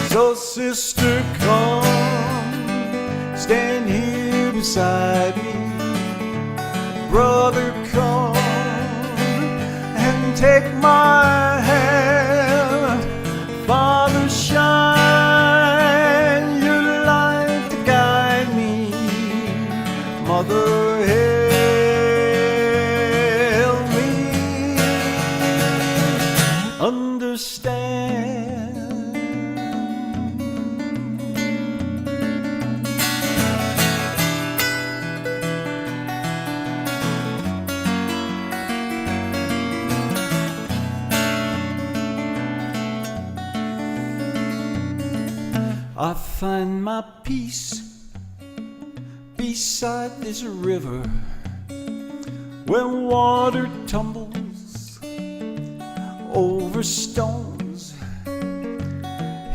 So sister, come, stand here beside me. Brother, come and take my hand. Father, shine your light to guide me. Mother, help me understand. I find my peace beside this river where water tumbles over stones.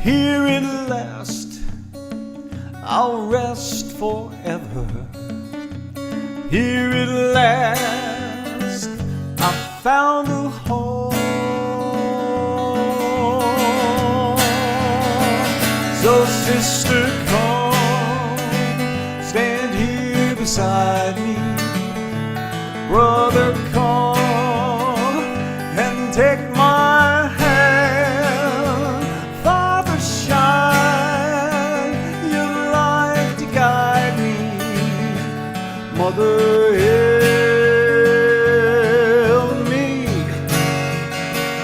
Here at last I'll rest forever. Here at last I found a home. So sister, come, stand here beside me. Brother, come and take my hand. Father, shine your light to guide me. Mother,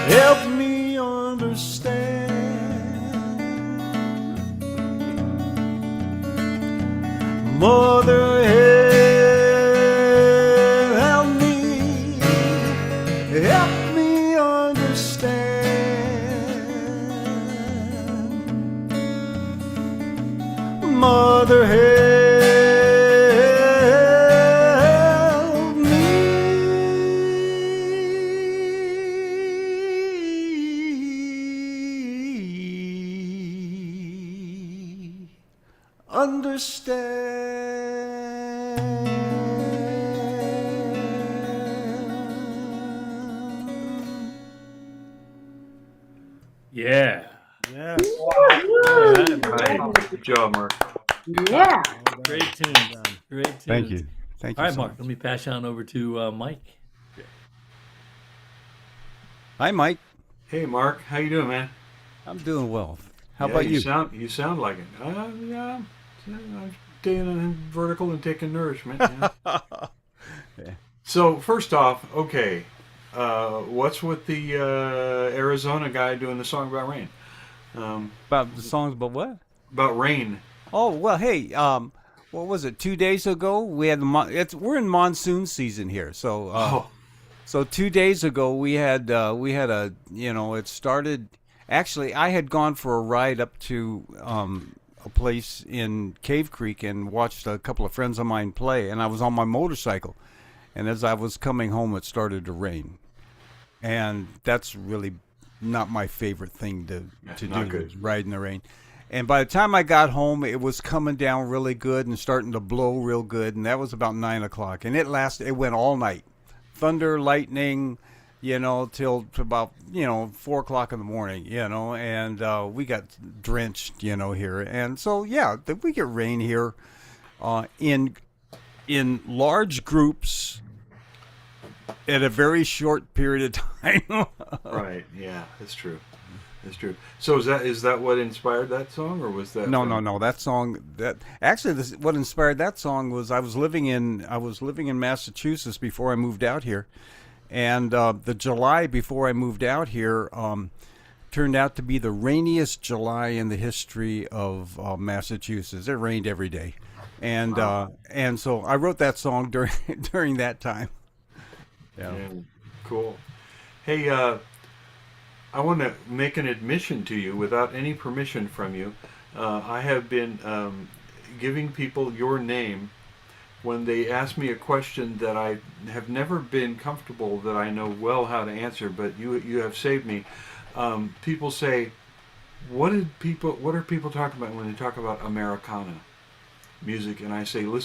help me understand. Mother, help me understand. Mother, help me understand. Yeah. Yeah. Good job, Mark. Yeah. Great tunes. Great tunes. Thank you. Thank you. All right, so Mark, much. let me pass you on over to Mike. Hi, Mike. Hey, Mark, how you doing, man? I'm doing well. How Yeah, about you? You sound like it. Yeah, I'm staying in vertical and taking nourishment. Yeah. Yeah. So first off, okay, what's with the Arizona guy doing the song about rain? About the songs about what? About rain. Oh well, hey, what was it? 2 days ago we had we're in monsoon season here, so so 2 days ago we had a it started. Actually, I had gone for a ride up to a place in Cave Creek and watched a couple of friends of mine play, and I was on my motorcycle, and as I was coming home, it started to rain, and that's really not my favorite thing to do, is ride in the rain. And by the time I got home, it was coming down really good and starting to blow real good, and that was about 9 o'clock, and it went all night, thunder, lightning, till about 4 o'clock in the morning, and we got drenched, here, and so we get rain here, in large groups at a very short period of time. Right. Yeah, that's true. That's true. So is that what inspired that song, or was that? No. That song, what inspired that song was I was living in Massachusetts before I moved out here, and the July before I moved out here turned out to be the rainiest July in the history of Massachusetts. It rained every day, and and so I wrote that song during that time. Yeah. Cool. Hey, I want to make an admission to you without any permission from you. I have been giving people your name when they ask me a question that I have never been comfortable that I know well how to answer, but you have saved me. People say, what are people talking about when they talk about Americana music? And I say, go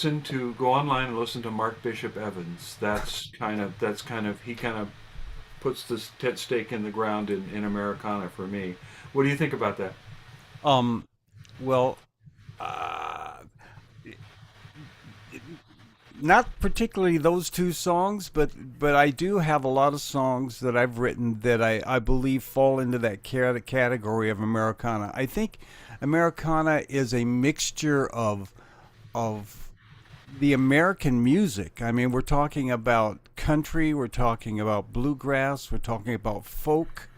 online and listen to Mark Bishop Evans. He kind of puts the stake in the ground in Americana for me. What do you think about that? Well, not particularly those two songs, but I do have a lot of songs that I've written that I believe fall into that category of Americana. I think Americana is a mixture of the American music. I mean, we're talking about country, we're talking about bluegrass, we're talking about folk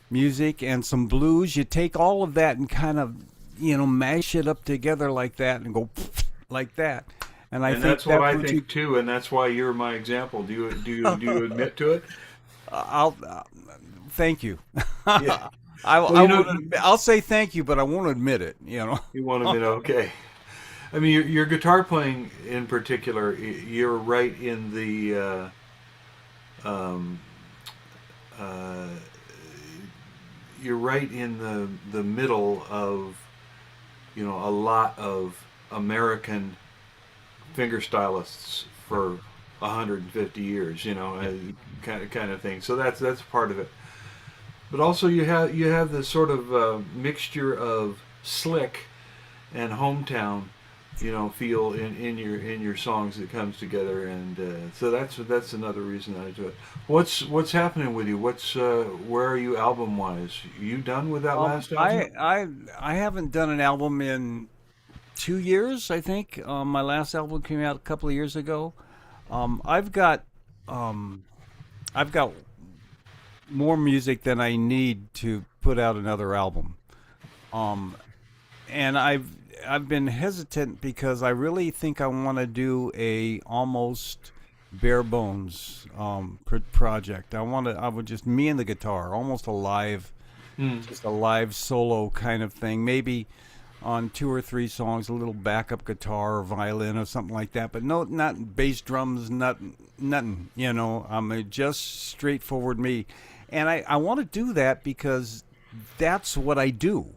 music and some blues. You take all of that and kind of, mash it up together like that and go like that. And I think that's what I think too, and that's why you're my example. Do you admit to it? I'll thank you. Yeah. I'll say thank you, but I won't admit it. You won't admit it, okay. I mean, your guitar playing in particular, you're right in the the middle of a lot of American finger stylists for 150 years, kind of thing. So that's part of it. But also you have this sort of mixture of slick and hometown, feel in your songs that comes together, and so that's another reason I do it. What's happening with you? Where are you album wise? You done with that last album? I haven't done an album in 2 years, I think. My last album came out a couple of years ago. I've got more music than I need to put out another album. And I've been hesitant because I really think I want to do a almost bare bones project. I would just me and the guitar, almost a live, just a live solo kind of thing. Maybe on 2 or 3 songs, a little backup guitar or violin or something like that. But no, not bass drums, nothing. Just straightforward me. And I want to do that because that's what I do.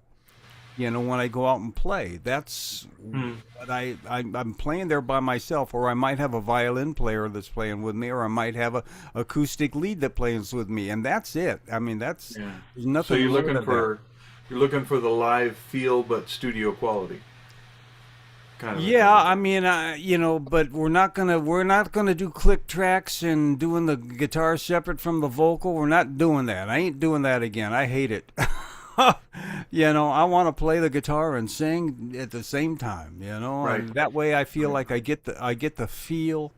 When I go out and play, that's what I'm playing there by myself, or I might have a violin player that's playing with me, or I might have a acoustic lead that plays with me, and that's it. I mean, there's nothing. So you're looking for the live feel, but studio quality. Kind of. Yeah, I mean, but we're not gonna do click tracks and doing the guitar separate from the vocal. We're not doing that. I ain't doing that again. I hate it. I want to play the guitar and sing at the same time. Right. And that way I feel like I get the feel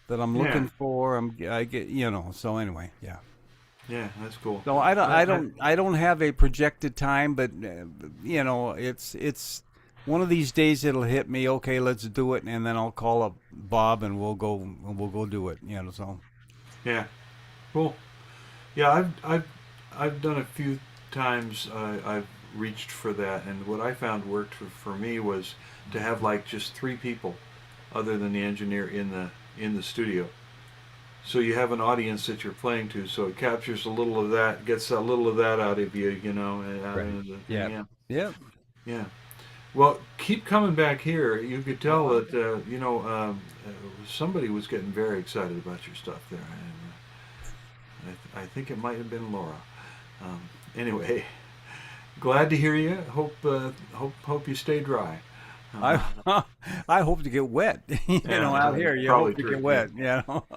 that I'm looking for. I get. So anyway, yeah. Yeah, that's cool. So I don't have a projected time, but you know, it's one of these days it'll hit me. Okay, let's do it, and then I'll call up Bob and we'll go do it. You know, so. Yeah, cool. Yeah, I've done a few times. I've reached for that, and what I found worked for me was to have like just 3 people, other than the engineer in the studio. So you have an audience that you're playing to, so it captures a little of that, gets a little of that out of you, you know. Yeah. Yeah. Well, keep coming back here. You could tell that somebody was getting very excited about your stuff there. I think it might have been Laura. Anyway, glad to hear you. Hope you stay dry. I hope to get wet. you know, out here you hope to get wet. You know.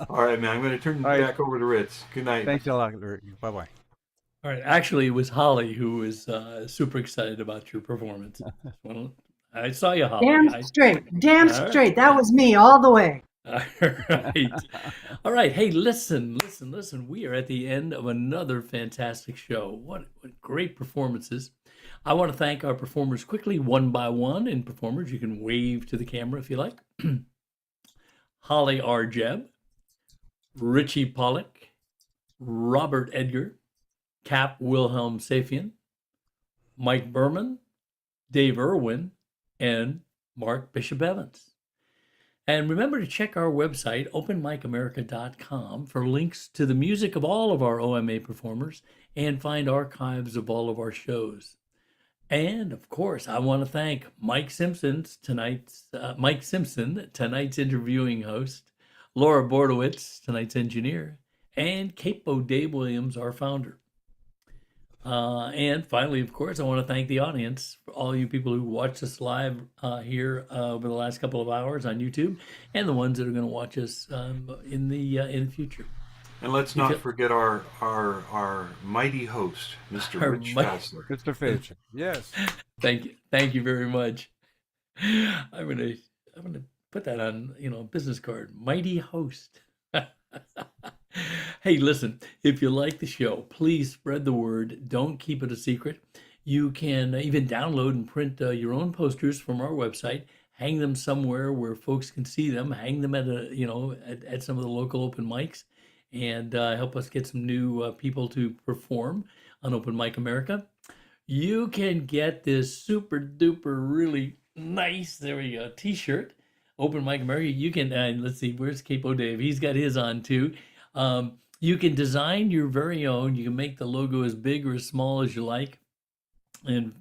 All right, man. I'm going to turn back over to Ritz. Good night. Thanks a lot. Bye bye. All right. Actually, it was Holly who was super excited about your performance. Well, I saw you, Holly. Damn straight. That was me all the way. All right. All right. Hey, listen. We are at the end of another fantastic show. What great performances. I want to thank our performers quickly, one by one. And performers, you can wave to the camera if you like. Holly R. Jebb, Richie Pollock, Robert Edgar, Cap Wilhelm Safian, Mike Berman, Dave Irwin, and Mark Bishop Evans. And remember to check our website, openmicamerica.com, for links to the music of all of our OMA performers and find archives of all of our shows. And of course, I want to thank Mike Simpson, tonight's interviewing host, Laura Bordowitz, tonight's engineer, and Capo Dave Williams, our founder. And finally, of course, I want to thank the audience, for all you people who watched us live here over the last couple of hours on YouTube, and the ones that are going to watch us in the future. And let's not forget our mighty host, Mr. Rich Fassler. Mr. Fitch. Yes. Thank you very much. I'm gonna put that on a business card. Mighty host. Hey, listen, if you like the show, please spread the word. Don't keep it a secret. You can even download and print your own posters from our website, hang them somewhere where folks can see them, hang them at at some of the local open mics, and help us get some new people to perform on Open Mic America. You can get this super duper really nice, there we go, t-shirt, Open Mic America. You can, let's see, where's Capo Dave? He's got his on too. You can design your very own. You can make the logo as big or as small as you like, and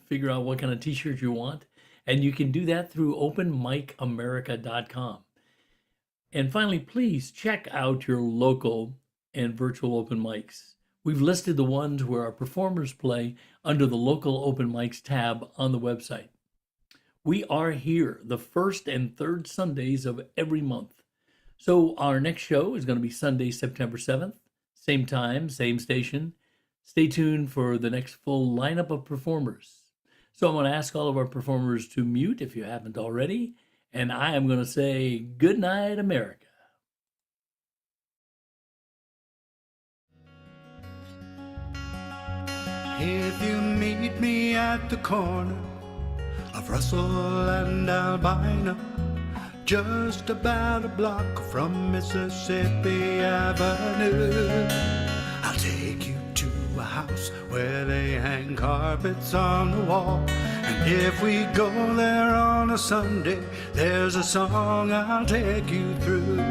figure out what kind of t-shirt you want. And you can do that through openmicamerica.com. And finally, please check out your local and virtual open mics. We've listed the ones where our performers play under the local open mics tab on the website. We are here the first and third Sundays of every month. So our next show is going to be Sunday, September 7th, same time, same station. Stay tuned for the next full lineup of performers. So I'm going to ask all of our performers to mute if you haven't already. And I am going to say good night, America. If you meet me at the corner of Russell and Albina, just about a block from Mississippi Avenue, I'll take you to a house where they hang carpets on the wall. And if we go there on a Sunday, there's a song I'll take you through.